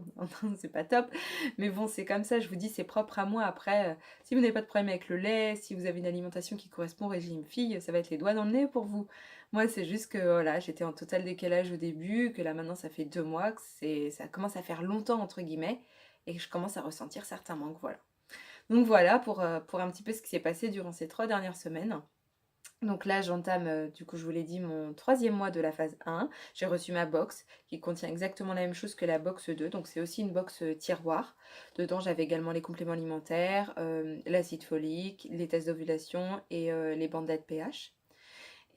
c'est pas top. Mais bon, c'est comme ça, je vous dis, c'est propre à moi. Après, si vous n'avez pas de problème avec le lait, si vous avez une alimentation qui correspond au régime fille, ça va être les doigts dans le nez pour vous. Moi, c'est juste que voilà, j'étais en total décalage au début, que là maintenant ça fait 2 mois, ça commence à faire longtemps entre guillemets, et que je commence à ressentir certains manques, voilà. Donc voilà pour un petit peu ce qui s'est passé durant ces 3 dernières semaines. Donc là, j'entame, du coup, je vous l'ai dit, mon 3e mois de la phase 1. J'ai reçu ma box qui contient exactement la même chose que la box 2. Donc c'est aussi une box tiroir. Dedans, j'avais également les compléments alimentaires, l'acide folique, les tests d'ovulation et les bandelettes pH.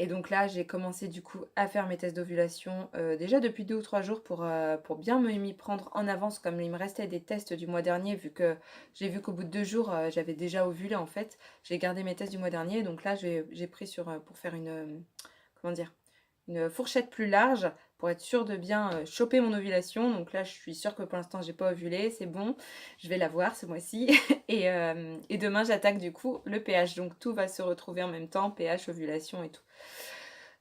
Et donc là, j'ai commencé du coup à faire mes tests d'ovulation déjà depuis 2 ou 3 jours pour bien m'y prendre en avance, comme il me restait des tests du mois dernier, vu que j'ai vu qu'au bout de 2 jours, j'avais déjà ovulé en fait. J'ai gardé mes tests du mois dernier, donc là, j'ai pris pour faire comment dire, une fourchette plus large pour être sûre de bien choper mon ovulation. Donc là, je suis sûre que pour l'instant, j'ai pas ovulé, c'est bon. Je vais l'avoir ce mois-ci. Et demain, j'attaque du coup le pH. Donc tout va se retrouver en même temps, pH, ovulation et tout.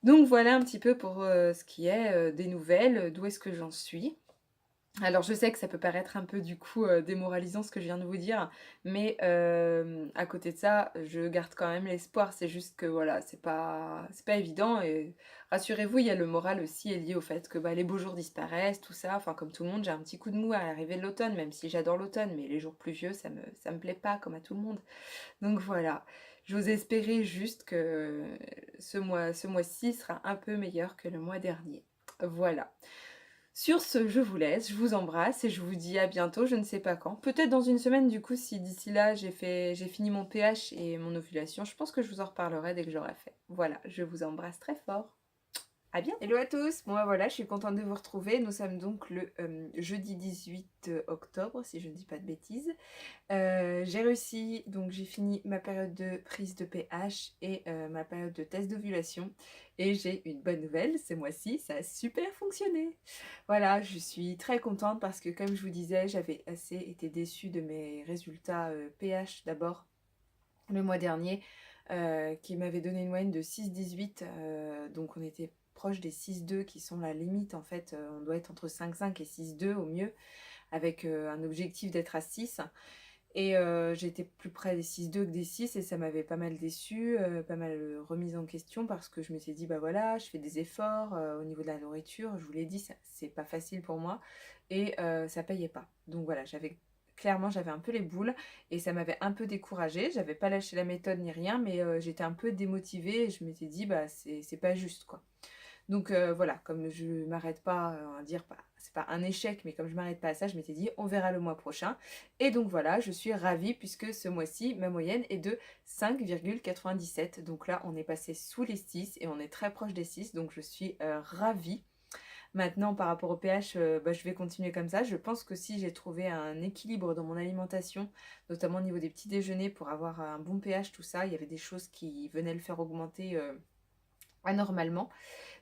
Donc voilà un petit peu pour ce qui est des nouvelles, d'où est-ce que j'en suis. Alors je sais que ça peut paraître un peu du coup, démoralisant ce que je viens de vous dire, mais à côté de ça, je garde quand même l'espoir. C'est juste que voilà, c'est pas évident et rassurez-vous, il y a le moral aussi est lié au fait que, bah, les beaux jours disparaissent, tout ça. Enfin comme tout le monde, j'ai un petit coup de mou à l'arrivée de l'automne, même si j'adore l'automne, mais les jours pluvieux, ça me plaît pas comme à tout le monde. Donc voilà, j'ose espérer juste que ce mois-ci sera un peu meilleur que le mois dernier. Voilà. Sur ce, je vous laisse, je vous embrasse et je vous dis à bientôt, je ne sais pas quand. Peut-être dans une semaine du coup, si d'ici là j'ai fini mon pH et mon ovulation, je pense que je vous en reparlerai dès que j'aurai fait. Voilà, je vous embrasse très fort. À bientôt. Hello à tous, bon bah voilà, je suis contente de vous retrouver. Nous sommes donc le jeudi 18 octobre, si je ne dis pas de bêtises. J'ai réussi, donc j'ai fini ma période de prise de pH et ma période de test d'ovulation. Et j'ai une bonne nouvelle, ce mois-ci, ça a super fonctionné. Voilà, je suis très contente parce que comme je vous disais, j'avais assez été déçue de mes résultats pH d'abord le mois dernier, qui m'avait donné une moyenne de 6,18. Donc on était proche des 6,2 qui sont la limite en fait. On doit être entre 5,5 et 6,2 au mieux, avec un objectif d'être à 6. Et j'étais plus près des 6,2 que des 6 et ça m'avait pas mal déçue, pas mal remise en question parce que je m'étais dit, bah voilà, je fais des efforts au niveau de la nourriture, je vous l'ai dit, c'est pas facile pour moi et ça payait pas. Donc voilà, clairement, j'avais un peu les boules et ça m'avait un peu découragée. J'avais pas lâché la méthode ni rien, mais j'étais un peu démotivée et je m'étais dit, bah c'est pas juste quoi. Donc voilà, comme je m'arrête pas, on va dire, c'est pas un échec, mais comme je m'arrête pas à ça, je m'étais dit on verra le mois prochain. Et donc voilà, je suis ravie puisque ce mois-ci, ma moyenne est de 5,97. Donc là, on est passé sous les 6 et on est très proche des 6, donc je suis ravie. Maintenant, par rapport au pH, bah, je vais continuer comme ça. Je pense que si j'ai trouvé un équilibre dans mon alimentation, notamment au niveau des petits déjeuners, pour avoir un bon pH, tout ça, il y avait des choses qui venaient le faire augmenter anormalement.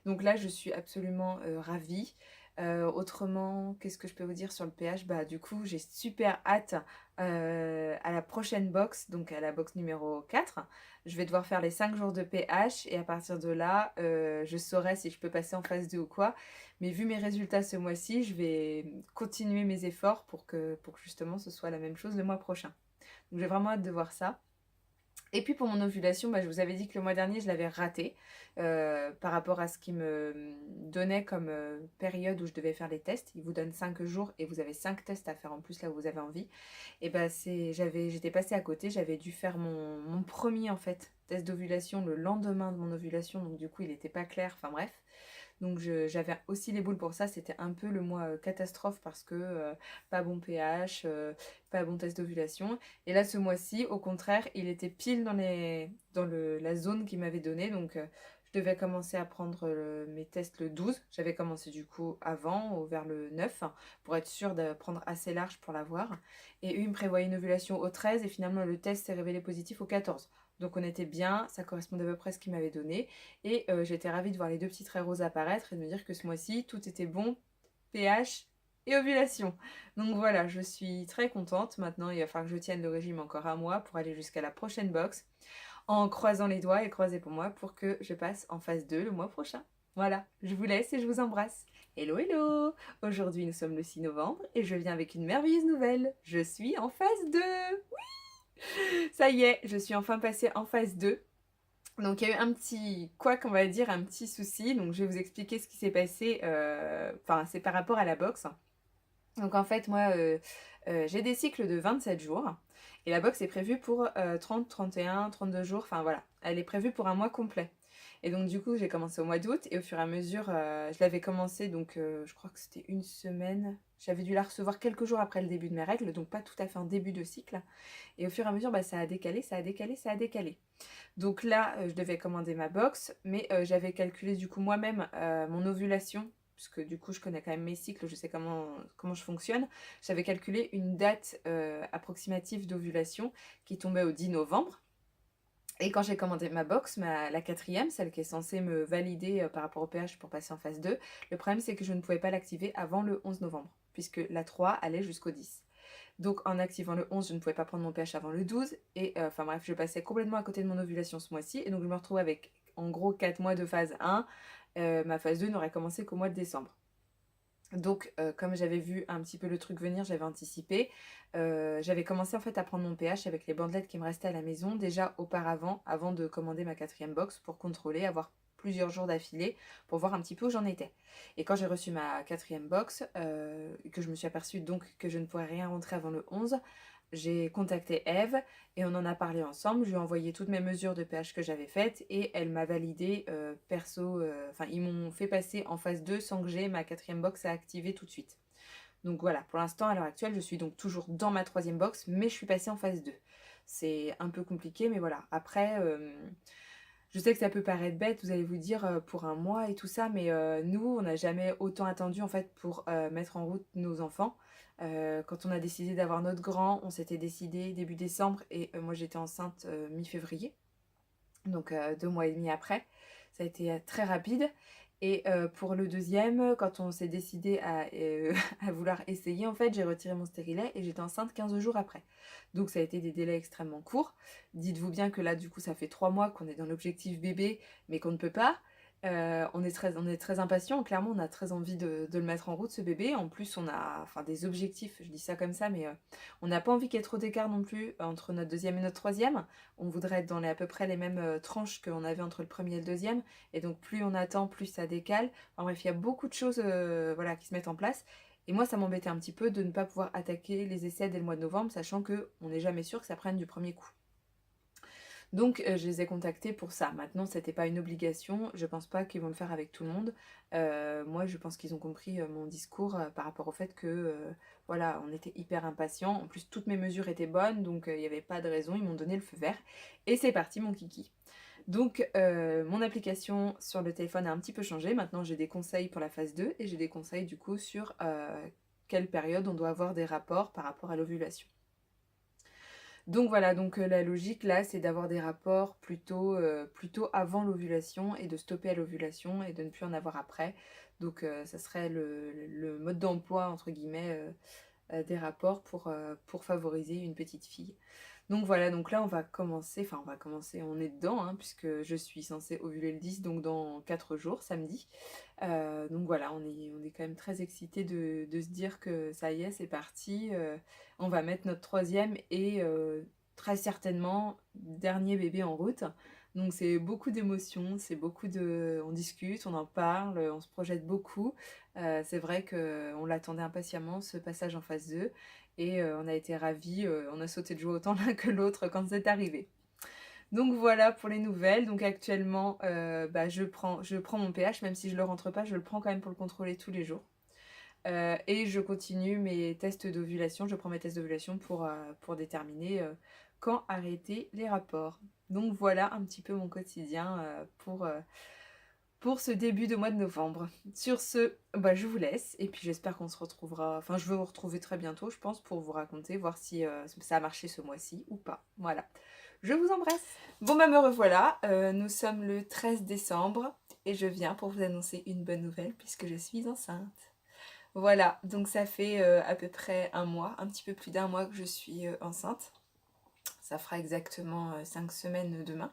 Donc là, je suis absolument ravie. Autrement, qu'est-ce que je peux vous dire sur le pH? Bah du coup, j'ai super hâte à la prochaine box, donc à la box numéro 4. Je vais devoir faire les 5 jours de pH et à partir de là, je saurai si je peux passer en phase 2 ou quoi. Mais vu mes résultats ce mois-ci, je vais continuer mes efforts pour que justement ce soit la même chose le mois prochain. Donc j'ai vraiment hâte de voir ça. Et puis pour mon ovulation, bah, je vous avais dit que le mois dernier, je l'avais raté par rapport à ce qu'il me donnait comme période où je devais faire les tests. Il vous donne 5 jours et vous avez 5 tests à faire en plus là où vous avez envie. Et bah, j'étais passée à côté, j'avais dû faire mon premier en fait test d'ovulation le lendemain de mon ovulation. Donc du coup, il n'était pas clair, enfin bref. Donc j'avais aussi les boules pour ça, c'était un peu le mois catastrophe parce que pas bon pH, pas bon test d'ovulation. Et là ce mois-ci, au contraire, il était pile la zone qu'il m'avait donnée. Donc je devais commencer à prendre mes tests le 12. J'avais commencé du coup avant, vers le 9, pour être sûre de prendre assez large pour l'avoir. Et eux, ils me prévoyaient une ovulation au 13 et finalement le test s'est révélé positif au 14. Donc on était bien, ça correspondait à peu près à ce qu'il m'avait donné. Et j'étais ravie de voir les deux petits traits roses apparaître et de me dire que ce mois-ci, tout était bon, pH et ovulation. Donc voilà, je suis très contente. Maintenant, il va falloir que je tienne le régime encore un mois pour aller jusqu'à la prochaine box, en croisant les doigts et croisez pour moi pour que je passe en phase 2 le mois prochain. Voilà, je vous laisse et je vous embrasse. Hello, hello! Aujourd'hui, nous sommes le 6 novembre et je viens avec une merveilleuse nouvelle. Je suis en phase 2! Ça y est, je suis enfin passée en phase 2. Donc il y a eu un petit couac, on va dire, un petit souci. Donc je vais vous expliquer ce qui s'est passé. Enfin, c'est par rapport à la boxe. Donc en fait, moi, j'ai des cycles de 27 jours. Et la boxe est prévue pour 30, 31, 32 jours. Enfin voilà, elle est prévue pour un mois complet. Et donc du coup, j'ai commencé au mois d'août. Et au fur et à mesure, je l'avais commencé, donc je crois que c'était une semaine. J'avais dû la recevoir quelques jours après le début de mes règles. Donc pas tout à fait un début de cycle. Et au fur et à mesure, bah, ça a décalé, ça a décalé, ça a décalé. Donc là, je devais commander ma box, mais j'avais calculé du coup moi-même mon ovulation, puisque du coup je connais quand même mes cycles, je sais comment je fonctionne. J'avais calculé une date approximative d'ovulation qui tombait au 10 novembre. Et quand j'ai commandé ma box, la quatrième, celle qui est censée me valider par rapport au pH pour passer en phase 2, le problème c'est que je ne pouvais pas l'activer avant le 11 novembre, puisque la 3 allait jusqu'au 10. Donc en activant le 11, je ne pouvais pas prendre mon pH avant le 12. Et enfin bref, je passais complètement à côté de mon ovulation ce mois-ci. Et donc je me retrouve avec en gros 4 mois de phase 1. Ma phase 2 n'aurait commencé qu'au mois de décembre. Donc, comme j'avais vu un petit peu le truc venir, j'avais anticipé. J'avais commencé en fait à prendre mon pH avec les bandelettes qui me restaient à la maison déjà auparavant, avant de commander ma quatrième box pour contrôler, avoir plusieurs jours d'affilée pour voir un petit peu où j'en étais. Et quand j'ai reçu ma quatrième box, que je me suis aperçue donc que je ne pourrais rien rentrer avant le 11, j'ai contacté Eve et on en a parlé ensemble. Je lui ai envoyé toutes mes mesures de pH que j'avais faites et elle m'a validé perso. Enfin, ils m'ont fait passer en phase 2 sans que j'ai ma quatrième box à activer tout de suite. Donc voilà, pour l'instant, à l'heure actuelle, je suis donc toujours dans ma troisième box, mais je suis passée en phase 2. C'est un peu compliqué, mais voilà. Après, je sais que ça peut paraître bête, vous allez vous dire pour un mois et tout ça, mais nous, on n'a jamais autant attendu en fait pour mettre en route nos enfants. Quand on a décidé d'avoir notre grand, on s'était décidé début décembre et moi j'étais enceinte mi-février, donc 2 mois et demi après. Ça a été très rapide. Et pour le deuxième, quand on s'est décidé à vouloir essayer, en fait, j'ai retiré mon stérilet et j'étais enceinte 15 jours après. Donc ça a été des délais extrêmement courts. Dites-vous bien que là, du coup, ça fait 3 mois qu'on est dans l'objectif bébé, mais qu'on ne peut pas. On est très impatient, clairement, on a très envie de le mettre en route, ce bébé. En plus, on a enfin, des objectifs, je dis ça comme ça, mais on n'a pas envie qu'il y ait trop d'écart non plus entre notre deuxième et notre troisième. On voudrait être dans à peu près les mêmes tranches qu'on avait entre le premier et le deuxième. Et donc plus on attend, plus ça décale. Enfin bref, il y a beaucoup de choses voilà, qui se mettent en place. Et moi, ça m'embêtait un petit peu de ne pas pouvoir attaquer les essais dès le mois de novembre, sachant qu'on n'est jamais sûr que ça prenne du premier coup. Donc je les ai contactés pour ça. Maintenant, c'était pas une obligation. Je pense pas qu'ils vont le faire avec tout le monde. Moi, je pense qu'ils ont compris mon discours par rapport au fait que voilà, on était hyper impatients. En plus, toutes mes mesures étaient bonnes, donc il n'y avait pas de raison. Ils m'ont donné le feu vert. Et c'est parti, mon kiki. Donc, mon application sur le téléphone a un petit peu changé. Maintenant, j'ai des conseils pour la phase 2 et j'ai des conseils du coup sur quelle période on doit avoir des rapports par rapport à l'ovulation. Donc voilà, donc la logique là, c'est d'avoir des rapports plutôt avant l'ovulation et de stopper à l'ovulation et de ne plus en avoir après. Donc ça serait le mode d'emploi, entre guillemets, des rapports pour favoriser une petite fille. Donc voilà, donc là on va commencer, on est dedans, hein, puisque je suis censée ovuler le 10, donc dans 4 jours, samedi. Donc voilà, on est quand même très excités de se dire que ça y est, c'est parti. On va mettre notre troisième et très certainement dernier bébé en route. Donc c'est beaucoup d'émotions, c'est beaucoup de... On discute, on en parle, on se projette beaucoup. C'est vrai qu'on l'attendait impatiemment, ce passage en phase 2. Et on a été ravis, on a sauté de joie autant l'un que l'autre quand c'est arrivé. Donc voilà pour les nouvelles. Donc actuellement, bah, je prends mon pH, même si je ne le rentre pas, je le prends quand même pour le contrôler tous les jours. Et je continue mes tests d'ovulation, je prends mes tests d'ovulation pour déterminer quand arrêter les rapports. Donc voilà un petit peu mon quotidien pour ce début de mois de novembre. Sur ce, bah, je vous laisse et puis j'espère qu'on se retrouvera, enfin je vais vous retrouver très bientôt je pense pour vous raconter, voir si ça a marché ce mois-ci ou pas. Voilà, je vous embrasse. Bon bah me revoilà, nous sommes le 13 décembre et je viens pour vous annoncer une bonne nouvelle puisque je suis enceinte. Voilà, donc ça fait à peu près un mois, un petit peu plus d'un mois que je suis enceinte. Ça fera exactement 5 semaines demain.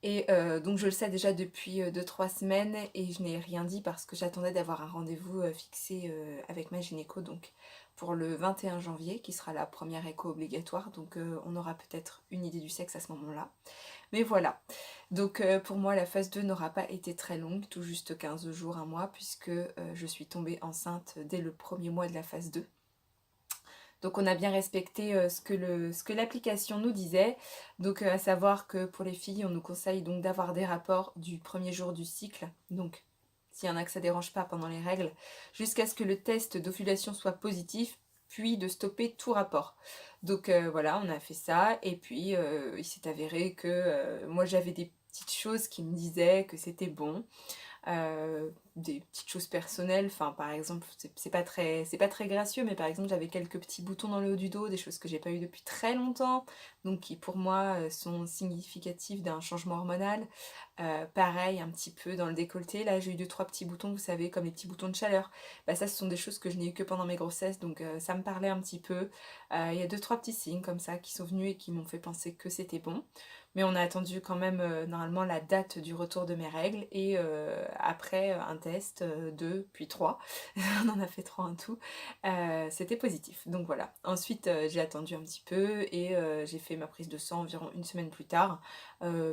Et donc je le sais déjà depuis 2-3 semaines et je n'ai rien dit parce que j'attendais d'avoir un rendez-vous fixé avec ma gynéco donc pour le 21 janvier qui sera la première écho obligatoire, donc on aura peut-être une idée du sexe à ce moment-là. Mais voilà, donc pour moi la phase 2 n'aura pas été très longue, tout juste 15 jours, un mois, puisque je suis tombée enceinte dès le premier mois de la phase 2. Donc on a bien respecté ce que l'application nous disait. Donc à savoir que pour les filles, on nous conseille donc d'avoir des rapports du premier jour du cycle. Donc s'il y en a que ça ne dérange pas pendant les règles, jusqu'à ce que le test d'ovulation soit positif, puis de stopper tout rapport. Donc voilà, on a fait ça. Et puis il s'est avéré que moi j'avais des petites choses qui me disaient que c'était bon. Des petites choses personnelles, enfin par exemple c'est pas très gracieux, mais par exemple j'avais quelques petits boutons dans le haut du dos, des choses que j'ai pas eu depuis très longtemps, donc qui pour moi sont significatifs d'un changement hormonal. Pareil un petit peu dans le décolleté, là j'ai eu 2-3 petits boutons, vous savez, comme les petits boutons de chaleur. Bah ça ce sont des choses que je n'ai eu que pendant mes grossesses, donc ça me parlait un petit peu. Il y a 2-3 petits signes comme ça qui sont venus et qui m'ont fait penser que c'était bon. Mais on a attendu quand même normalement la date du retour de mes règles et après un test, 2, puis 3. On en a fait 3 en tout. C'était positif. Donc voilà. Ensuite, j'ai attendu un petit peu et j'ai fait ma prise de sang environ une semaine plus tard.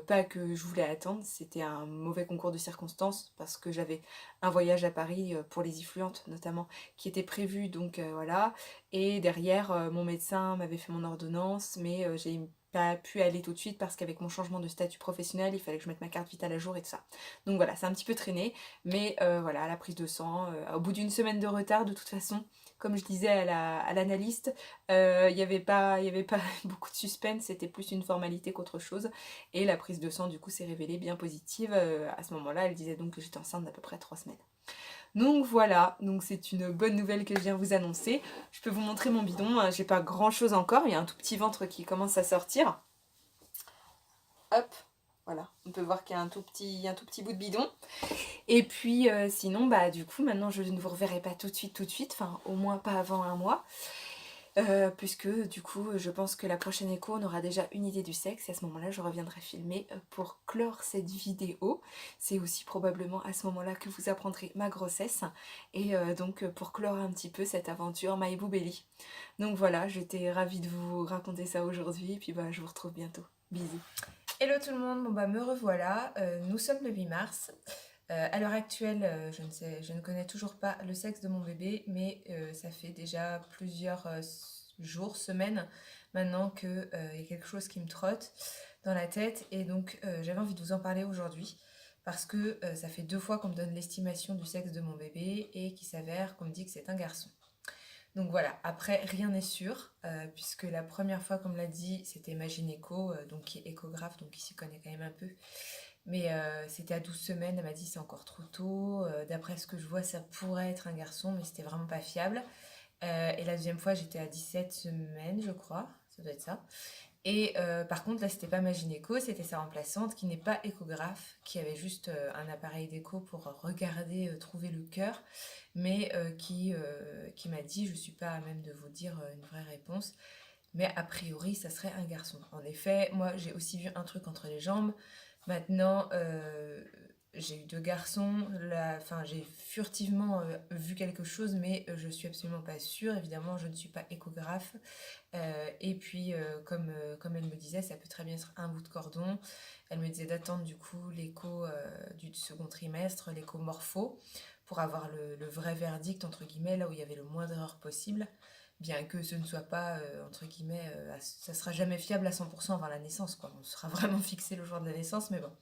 Pas que je voulais attendre, c'était un mauvais concours de circonstances parce que j'avais un voyage à Paris pour les Ifluentes notamment qui était prévu. Donc voilà. Et derrière, mon médecin m'avait fait mon ordonnance, mais j'ai pas pu aller tout de suite parce qu'avec mon changement de statut professionnel, il fallait que je mette ma carte vitale à jour et tout ça. Donc voilà, c'est un petit peu traîné, mais voilà, la prise de sang, au bout d'une semaine de retard, de toute façon, comme je disais à l'analyste, il y avait pas beaucoup de suspense, c'était plus une formalité qu'autre chose. Et la prise de sang, du coup, s'est révélée bien positive. À ce moment-là, elle disait donc que j'étais enceinte d'à peu près 3 semaines. Donc voilà, donc c'est une bonne nouvelle que je viens vous annoncer. Je peux vous montrer mon bidon, hein, j'ai pas grand chose encore, il y a un tout petit ventre qui commence à sortir. Hop, voilà, on peut voir qu'il y a un tout petit bout de bidon. Et puis sinon, bah du coup, maintenant je ne vous reverrai pas tout de suite, enfin au moins pas avant un mois. Puisque du coup je pense que la prochaine écho on aura déjà une idée du sexe et à ce moment là je reviendrai filmer pour clore cette vidéo. C'est aussi probablement à ce moment là que vous apprendrez ma grossesse et donc pour clore un petit peu cette aventure My Boo Belly. Donc voilà, j'étais ravie de vous raconter ça aujourd'hui et puis bah je vous retrouve bientôt. Bisous. Hello tout le monde, bon bah me revoilà, nous sommes le 8 mars. À l'heure actuelle, je ne connais toujours pas le sexe de mon bébé, mais ça fait déjà plusieurs jours, semaines maintenant qu'il y a quelque chose qui me trotte dans la tête et donc j'avais envie de vous en parler aujourd'hui parce que ça fait 2 fois qu'on me donne l'estimation du sexe de mon bébé et qu'il s'avère qu'on me dit que c'est un garçon. Donc voilà, après rien n'est sûr, puisque la première fois qu'on me l'a dit, c'était ma gynéco, donc qui est échographe, donc qui s'y connaît quand même un peu. Mais c'était à 12 semaines, elle m'a dit c'est encore trop tôt, d'après ce que je vois ça pourrait être un garçon, mais c'était vraiment pas fiable. Et la deuxième fois j'étais à 17 semaines je crois, ça doit être ça. Et par contre là c'était pas ma gynéco, c'était sa remplaçante qui n'est pas échographe, qui avait juste un appareil d'écho pour regarder, trouver le cœur, mais qui m'a dit je suis pas à même de vous dire une vraie réponse, mais a priori ça serait un garçon. En effet, moi j'ai aussi vu un truc entre les jambes. Maintenant, j'ai eu 2 garçons, enfin j'ai furtivement vu quelque chose, mais je suis absolument pas sûre. Évidemment, je ne suis pas échographe. Et puis, comme elle me disait, ça peut très bien être un bout de cordon. Elle me disait d'attendre du coup l'écho du second trimestre, l'écho morpho, pour avoir le vrai verdict, entre guillemets, là où il y avait le moins d'erreurs possible. Bien que ce ne soit pas, entre guillemets, ça sera jamais fiable à 100% avant la naissance, quoi. On sera vraiment fixé le jour de la naissance, mais bon.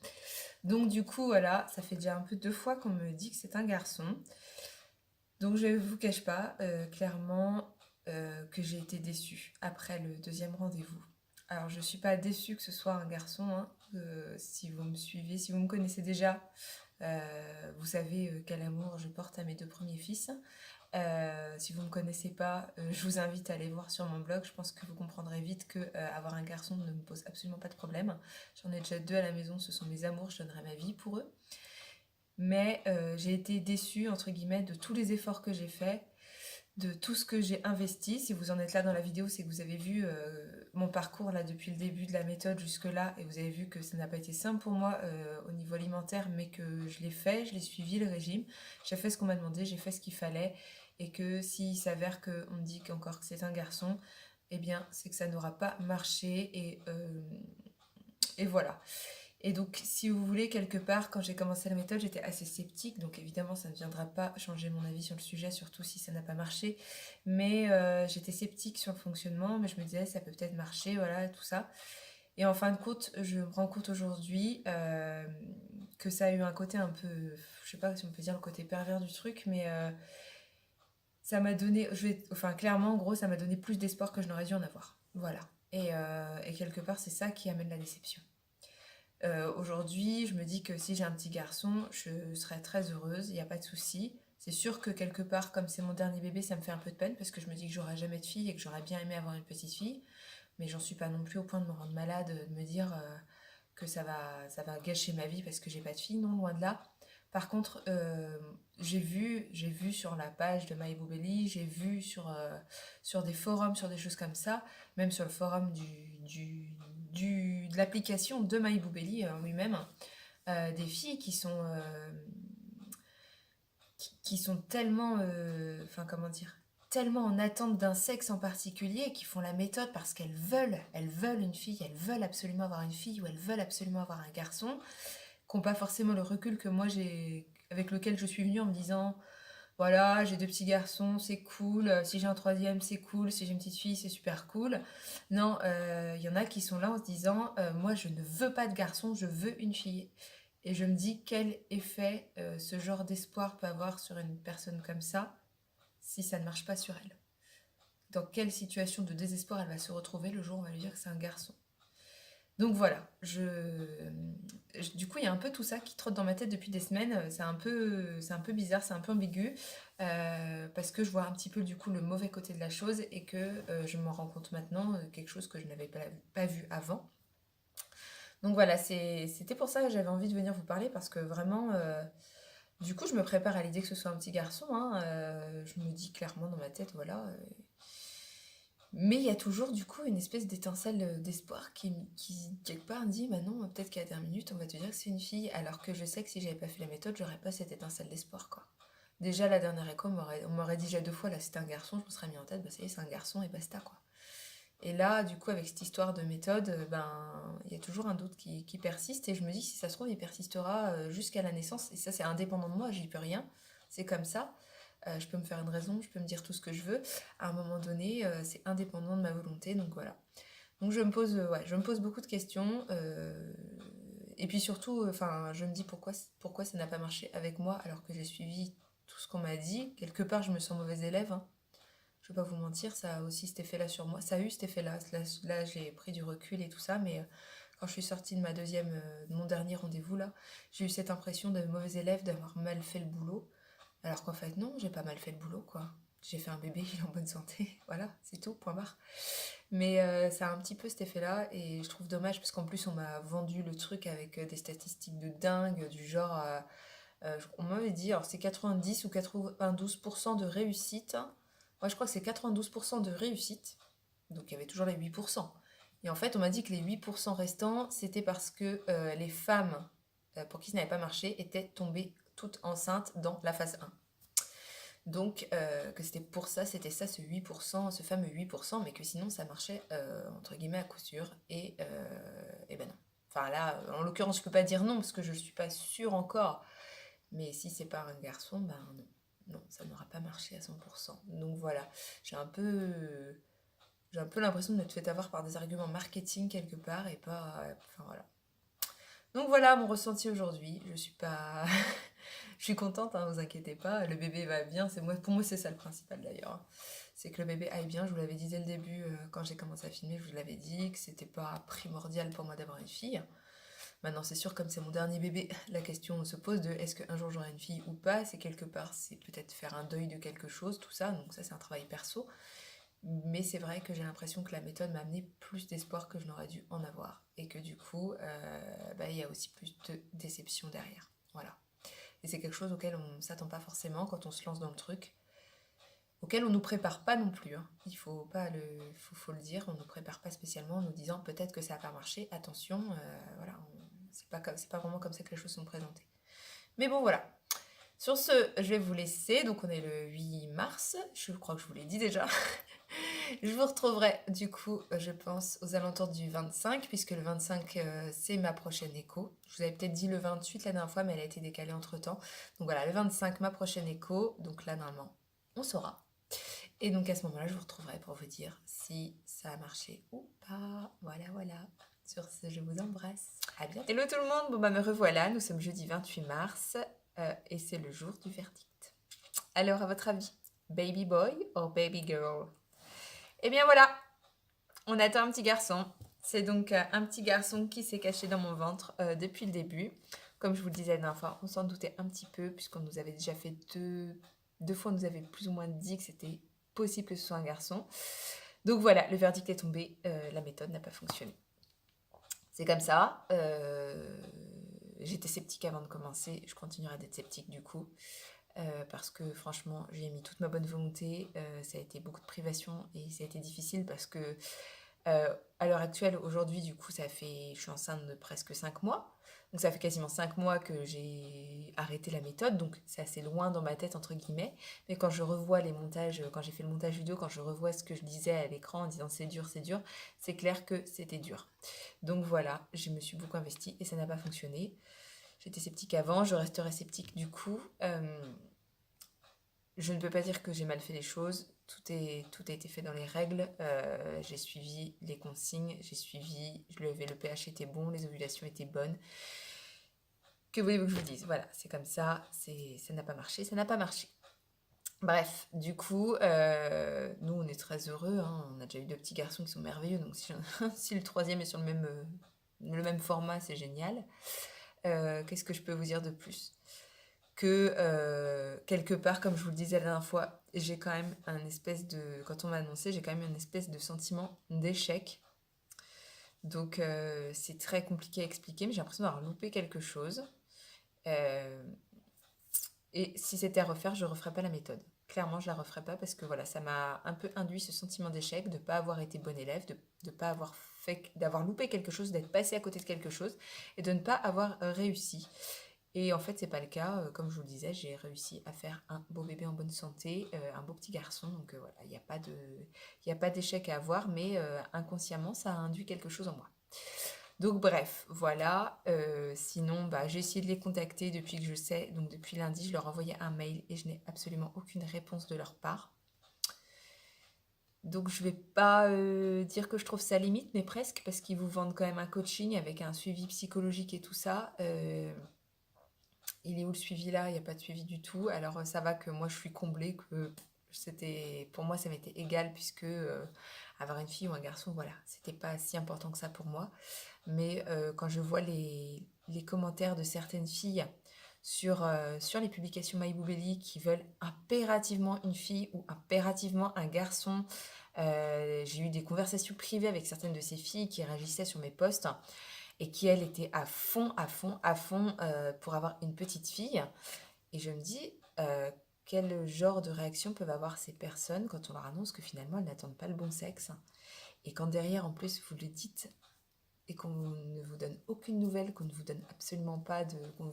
Donc du coup, voilà, ça fait déjà un peu 2 fois qu'on me dit que c'est un garçon. Donc je ne vous cache pas, clairement, que j'ai été déçue après le deuxième rendez-vous. Alors je ne suis pas déçue que ce soit un garçon, hein. Si vous me suivez, si vous me connaissez déjà, vous savez quel amour je porte à mes 2 premiers fils. Si vous ne me connaissez pas, je vous invite à aller voir sur mon blog. Je pense que vous comprendrez vite que avoir un garçon ne me pose absolument pas de problème. J'en ai déjà 2 à la maison, ce sont mes amours, je donnerai ma vie pour eux. Mais j'ai été déçue, entre guillemets, de tous les efforts que j'ai faits, de tout ce que j'ai investi. Si vous en êtes là dans la vidéo, c'est que vous avez vu mon parcours là depuis le début de la méthode jusque là, et vous avez vu que ça n'a pas été simple pour moi au niveau alimentaire, mais que je l'ai fait, je l'ai suivi le régime, j'ai fait ce qu'on m'a demandé, j'ai fait ce qu'il fallait, et que s'il s'avère qu'on me dit qu'encore que c'est un garçon, eh bien c'est que ça n'aura pas marché, et voilà. Et donc, si vous voulez, quelque part, quand j'ai commencé la méthode, j'étais assez sceptique. Donc, évidemment, ça ne viendra pas changer mon avis sur le sujet, surtout si ça n'a pas marché. Mais j'étais sceptique sur le fonctionnement, mais je me disais, ça peut peut-être marcher, voilà, tout ça. Et en fin de compte, je me rends compte aujourd'hui que ça a eu un côté un peu, je sais pas si on peut dire le côté pervers du truc, mais ça m'a donné, enfin, clairement, en gros, ça m'a donné plus d'espoir que je n'aurais dû en avoir. Voilà. Et quelque part, c'est ça qui amène la déception. Aujourd'hui, je me dis que si j'ai un petit garçon, je serais très heureuse, il n'y a pas de souci. C'est sûr que quelque part, comme c'est mon dernier bébé, ça me fait un peu de peine parce que je me dis que j'aurai jamais de fille et que j'aurais bien aimé avoir une petite fille. Mais j'en suis pas non plus au point de me rendre malade, de me dire que ça va gâcher ma vie parce que j'ai pas de fille, non, loin de là. Par contre, j'ai vu sur la page de My Boo Belly, j'ai vu sur des forums, sur des choses comme ça, même sur le forum de l'application de My Boo Belly en lui-même, des filles qui sont qui sont tellement, enfin comment dire, tellement en attente d'un sexe en particulier, qui font la méthode parce elles veulent une fille, elles veulent absolument avoir une fille ou elles veulent absolument avoir un garçon, qui n'ont pas forcément le recul que moi j'ai, avec lequel je suis venue en me disant, voilà, j'ai deux petits garçons, c'est cool, si j'ai un troisième, c'est cool, si j'ai une petite fille, c'est super cool. Non, il y en a qui sont là en se disant, moi je ne veux pas de garçon, je veux une fille. Et je me dis quel effet ce genre d'espoir peut avoir sur une personne comme ça si ça ne marche pas sur elle. Dans quelle situation de désespoir elle va se retrouver le jour où on va lui dire que c'est un garçon. Donc voilà, du coup il y a un peu tout ça qui trotte dans ma tête depuis des semaines, c'est un peu bizarre, c'est un peu ambigu, parce que je vois un petit peu du coup le mauvais côté de la chose et que je m'en rends compte maintenant, quelque chose que je n'avais pas vu avant. Donc voilà, c'était pour ça que j'avais envie de venir vous parler parce que vraiment, du coup, je me prépare à l'idée que ce soit un petit garçon, hein, je me dis clairement dans ma tête, voilà. Mais il y a toujours du coup une espèce d'étincelle d'espoir qui quelque part dit, bah non, peut-être qu'à la dernière minute, on va te dire que c'est une fille, alors que je sais que si j'avais pas fait la méthode, j'aurais pas cette étincelle d'espoir, quoi. Déjà, la dernière écho, on m'aurait dit déjà deux fois, là, c'était un garçon, je me serais mis en tête, bah ça y est, c'est un garçon et basta, quoi. Et là, du coup, avec cette histoire de méthode, ben, il y a toujours un doute qui persiste. Et je me dis, si ça se trouve, il persistera jusqu'à la naissance. Et ça, c'est indépendant de moi, j'y peux rien. C'est comme ça. Je peux me faire une raison, je peux me dire tout ce que je veux. À un moment donné, c'est indépendant de ma volonté. Donc voilà. Donc ouais, je me pose beaucoup de questions. Et puis surtout, enfin, je me dis pourquoi ça n'a pas marché avec moi alors que j'ai suivi tout ce qu'on m'a dit. Quelque part, je me sens mauvaise élève, hein. Je vais pas vous mentir, ça a aussi cet effet-là sur moi. Ça a eu cet effet-là. Là, j'ai pris du recul et tout ça, mais quand je suis sortie de de mon dernier rendez-vous là, j'ai eu cette impression de mauvais élève, d'avoir mal fait le boulot. Alors qu'en fait, non, j'ai pas mal fait le boulot, quoi. J'ai fait un bébé, il est en bonne santé, voilà, c'est tout, point barre. Mais ça a un petit peu cet effet-là, et je trouve dommage, parce qu'en plus, on m'a vendu le truc avec des statistiques de dingue, du genre, on m'avait dit, alors c'est 90 ou 92% de réussite. Moi, je crois que c'est 92% de réussite. Donc, il y avait toujours les 8%. Et en fait, on m'a dit que les 8% restants, c'était parce que les femmes pour qui ça n'avait pas marché étaient tombées toutes enceintes dans la phase 1. Donc, que c'était pour ça, c'était ça, ce 8%, ce fameux 8%, mais que sinon, ça marchait, entre guillemets, à coup sûr. Et ben non. Enfin là, en l'occurrence, je peux pas dire non, parce que je ne suis pas sûre encore. Mais si c'est pas un garçon, ben non. Non, ça n'aura pas marché à 100%. Donc voilà, j'ai un peu, j'ai un peu l'impression de m'être fait avoir par des arguments marketing quelque part et pas, enfin voilà. Donc voilà mon ressenti aujourd'hui. Je suis pas, je suis contente, hein, vous inquiétez pas. Le bébé va bien. Pour moi c'est ça le principal d'ailleurs, hein. C'est que le bébé aille bien. Je vous l'avais dit dès le début quand j'ai commencé à filmer. Je vous l'avais dit que c'était pas primordial pour moi d'avoir une fille. Maintenant, c'est sûr, comme c'est mon dernier bébé, la question se pose de est-ce qu'un jour j'aurai une fille ou pas. C'est quelque part, c'est peut-être faire un deuil de quelque chose, tout ça. Donc ça, c'est un travail perso. Mais c'est vrai que j'ai l'impression que la méthode m'a amené plus d'espoir que je n'aurais dû en avoir. Et que du coup, bah, il y a aussi plus de déception derrière. Voilà. Et c'est quelque chose auquel on ne s'attend pas forcément quand on se lance dans le truc. Auquel on ne nous prépare pas non plus, hein. Il faut pas faut le dire, on ne nous prépare pas spécialement en nous disant peut-être que ça va pas marcher, attention, voilà, c'est pas vraiment comme ça que les choses sont présentées. Mais bon, voilà. Sur ce, je vais vous laisser. Donc, on est le 8 mars. Je crois que je vous l'ai dit déjà. Je vous retrouverai, du coup, je pense, aux alentours du 25, puisque le 25, c'est ma prochaine écho. Je vous avais peut-être dit le 28 la dernière fois, mais elle a été décalée entre-temps. Donc voilà, le 25, ma prochaine écho. Donc là, normalement, on saura. Et donc à ce moment-là, je vous retrouverai pour vous dire si ça a marché ou pas. Voilà, voilà. Sur ce, je vous embrasse. À bientôt. Hello tout le monde, bon bah me revoilà, nous sommes jeudi 28 mars et c'est le jour du verdict. Alors à votre avis, baby boy ou baby girl? Eh bien voilà, on attend un petit garçon. C'est donc un petit garçon qui s'est caché dans mon ventre depuis le début. Comme je vous le disais la dernière fois, on s'en doutait un petit peu puisqu'on nous avait déjà fait deux fois, on nous avait plus ou moins dit que c'était possible que ce soit un garçon. Donc voilà, le verdict est tombé, la méthode n'a pas fonctionné. C'est comme ça. J'étais sceptique avant de commencer, je continuerai d'être sceptique du coup. Parce que franchement, j'ai mis toute ma bonne volonté. Ça a été beaucoup de privation et ça a été difficile parce que À l'heure actuelle, aujourd'hui, du coup, je suis enceinte de presque 5 mois. Donc ça fait quasiment 5 mois que j'ai arrêté la méthode, donc c'est assez loin dans ma tête, entre guillemets. Mais quand je revois les montages, quand j'ai fait le montage vidéo, quand je revois ce que je disais à l'écran en disant c'est dur, c'est clair que c'était dur. Donc voilà, je me suis beaucoup investie et ça n'a pas fonctionné. J'étais sceptique avant, je resterai sceptique du coup. Je ne peux pas dire que j'ai mal fait les choses. Tout a été fait dans les règles. J'ai suivi les consignes. Le pH était bon, les ovulations étaient bonnes. Que voulez-vous que je vous dise? Voilà, c'est comme ça. Ça n'a pas marché, ça n'a pas marché. Bref, du coup, nous on est très heureux, hein. On a déjà eu 2 petits garçons qui sont merveilleux. Donc si le troisième est sur le même format, c'est génial. Qu'est-ce que je peux vous dire de plus? Que quelque part, comme je vous le disais la dernière fois, j'ai quand même quand on m'a annoncé, j'ai quand même une espèce de sentiment d'échec. Donc c'est très compliqué à expliquer, mais j'ai l'impression d'avoir loupé quelque chose. Euh, et si c'était à refaire, je ne referais pas la méthode. Clairement, je la referais pas parce que voilà, ça m'a un peu induit ce sentiment d'échec, de ne pas avoir été bon élève, de ne pas avoir d'avoir loupé quelque chose, d'être passé à côté de quelque chose et de ne pas avoir réussi. Et en fait, c'est pas le cas. Comme je vous le disais, j'ai réussi à faire un beau bébé en bonne santé, un beau petit garçon. Donc voilà, il y a pas d'échec à avoir, mais inconsciemment, ça a induit quelque chose en moi. Donc bref, voilà. Sinon, bah, j'ai essayé de les contacter depuis que je sais. Donc depuis lundi, je leur ai envoyé un mail et je n'ai absolument aucune réponse de leur part. Donc je vais pas dire que je trouve ça limite, mais presque, parce qu'ils vous vendent quand même un coaching avec un suivi psychologique et tout ça. Il est où le suivi là? Il n'y a pas de suivi du tout. Alors ça va que moi je suis comblée, que pour moi ça m'était égal puisque avoir une fille ou un garçon, voilà, c'était pas si important que ça pour moi. Mais quand je vois les commentaires de certaines filles sur les publications MyBoobelly qui veulent impérativement une fille ou impérativement un garçon, j'ai eu des conversations privées avec certaines de ces filles qui réagissaient sur mes posts et qui, elle, était à fond, à fond, à fond pour avoir une petite fille. Et je me dis, quel genre de réaction peuvent avoir ces personnes quand on leur annonce que finalement elles n'attendent pas le bon sexe et quand derrière, en plus, vous le dites et qu'on ne vous donne aucune nouvelle, qu'on ne vous donne absolument pas on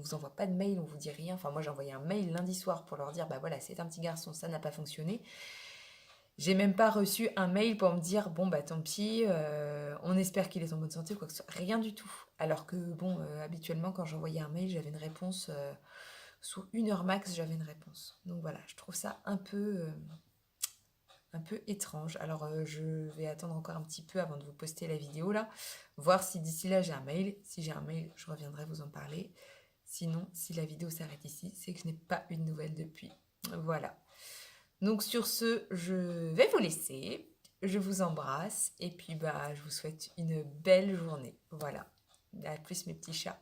vous envoie pas de mail, on vous dit rien. Enfin, moi, j'ai envoyé un mail lundi soir pour leur dire, bah voilà, c'est un petit garçon, ça n'a pas fonctionné. J'ai même pas reçu un mail pour me dire bon bah tant pis, on espère qu'il est en bonne santé ou quoi que ce soit. Rien du tout. Alors que bon, habituellement quand j'envoyais un mail, j'avais une réponse sous 1 heure max, j'avais une réponse. Donc voilà, je trouve ça un peu étrange. Alors je vais attendre encore un petit peu avant de vous poster la vidéo là, voir si d'ici là j'ai un mail. Si j'ai un mail, je reviendrai vous en parler. Sinon, si la vidéo s'arrête ici, c'est que je n'ai pas eu de nouvelles depuis. Voilà. Donc sur ce, je vais vous laisser. Je vous embrasse et puis bah je vous souhaite une belle journée. Voilà. À plus mes petits chats.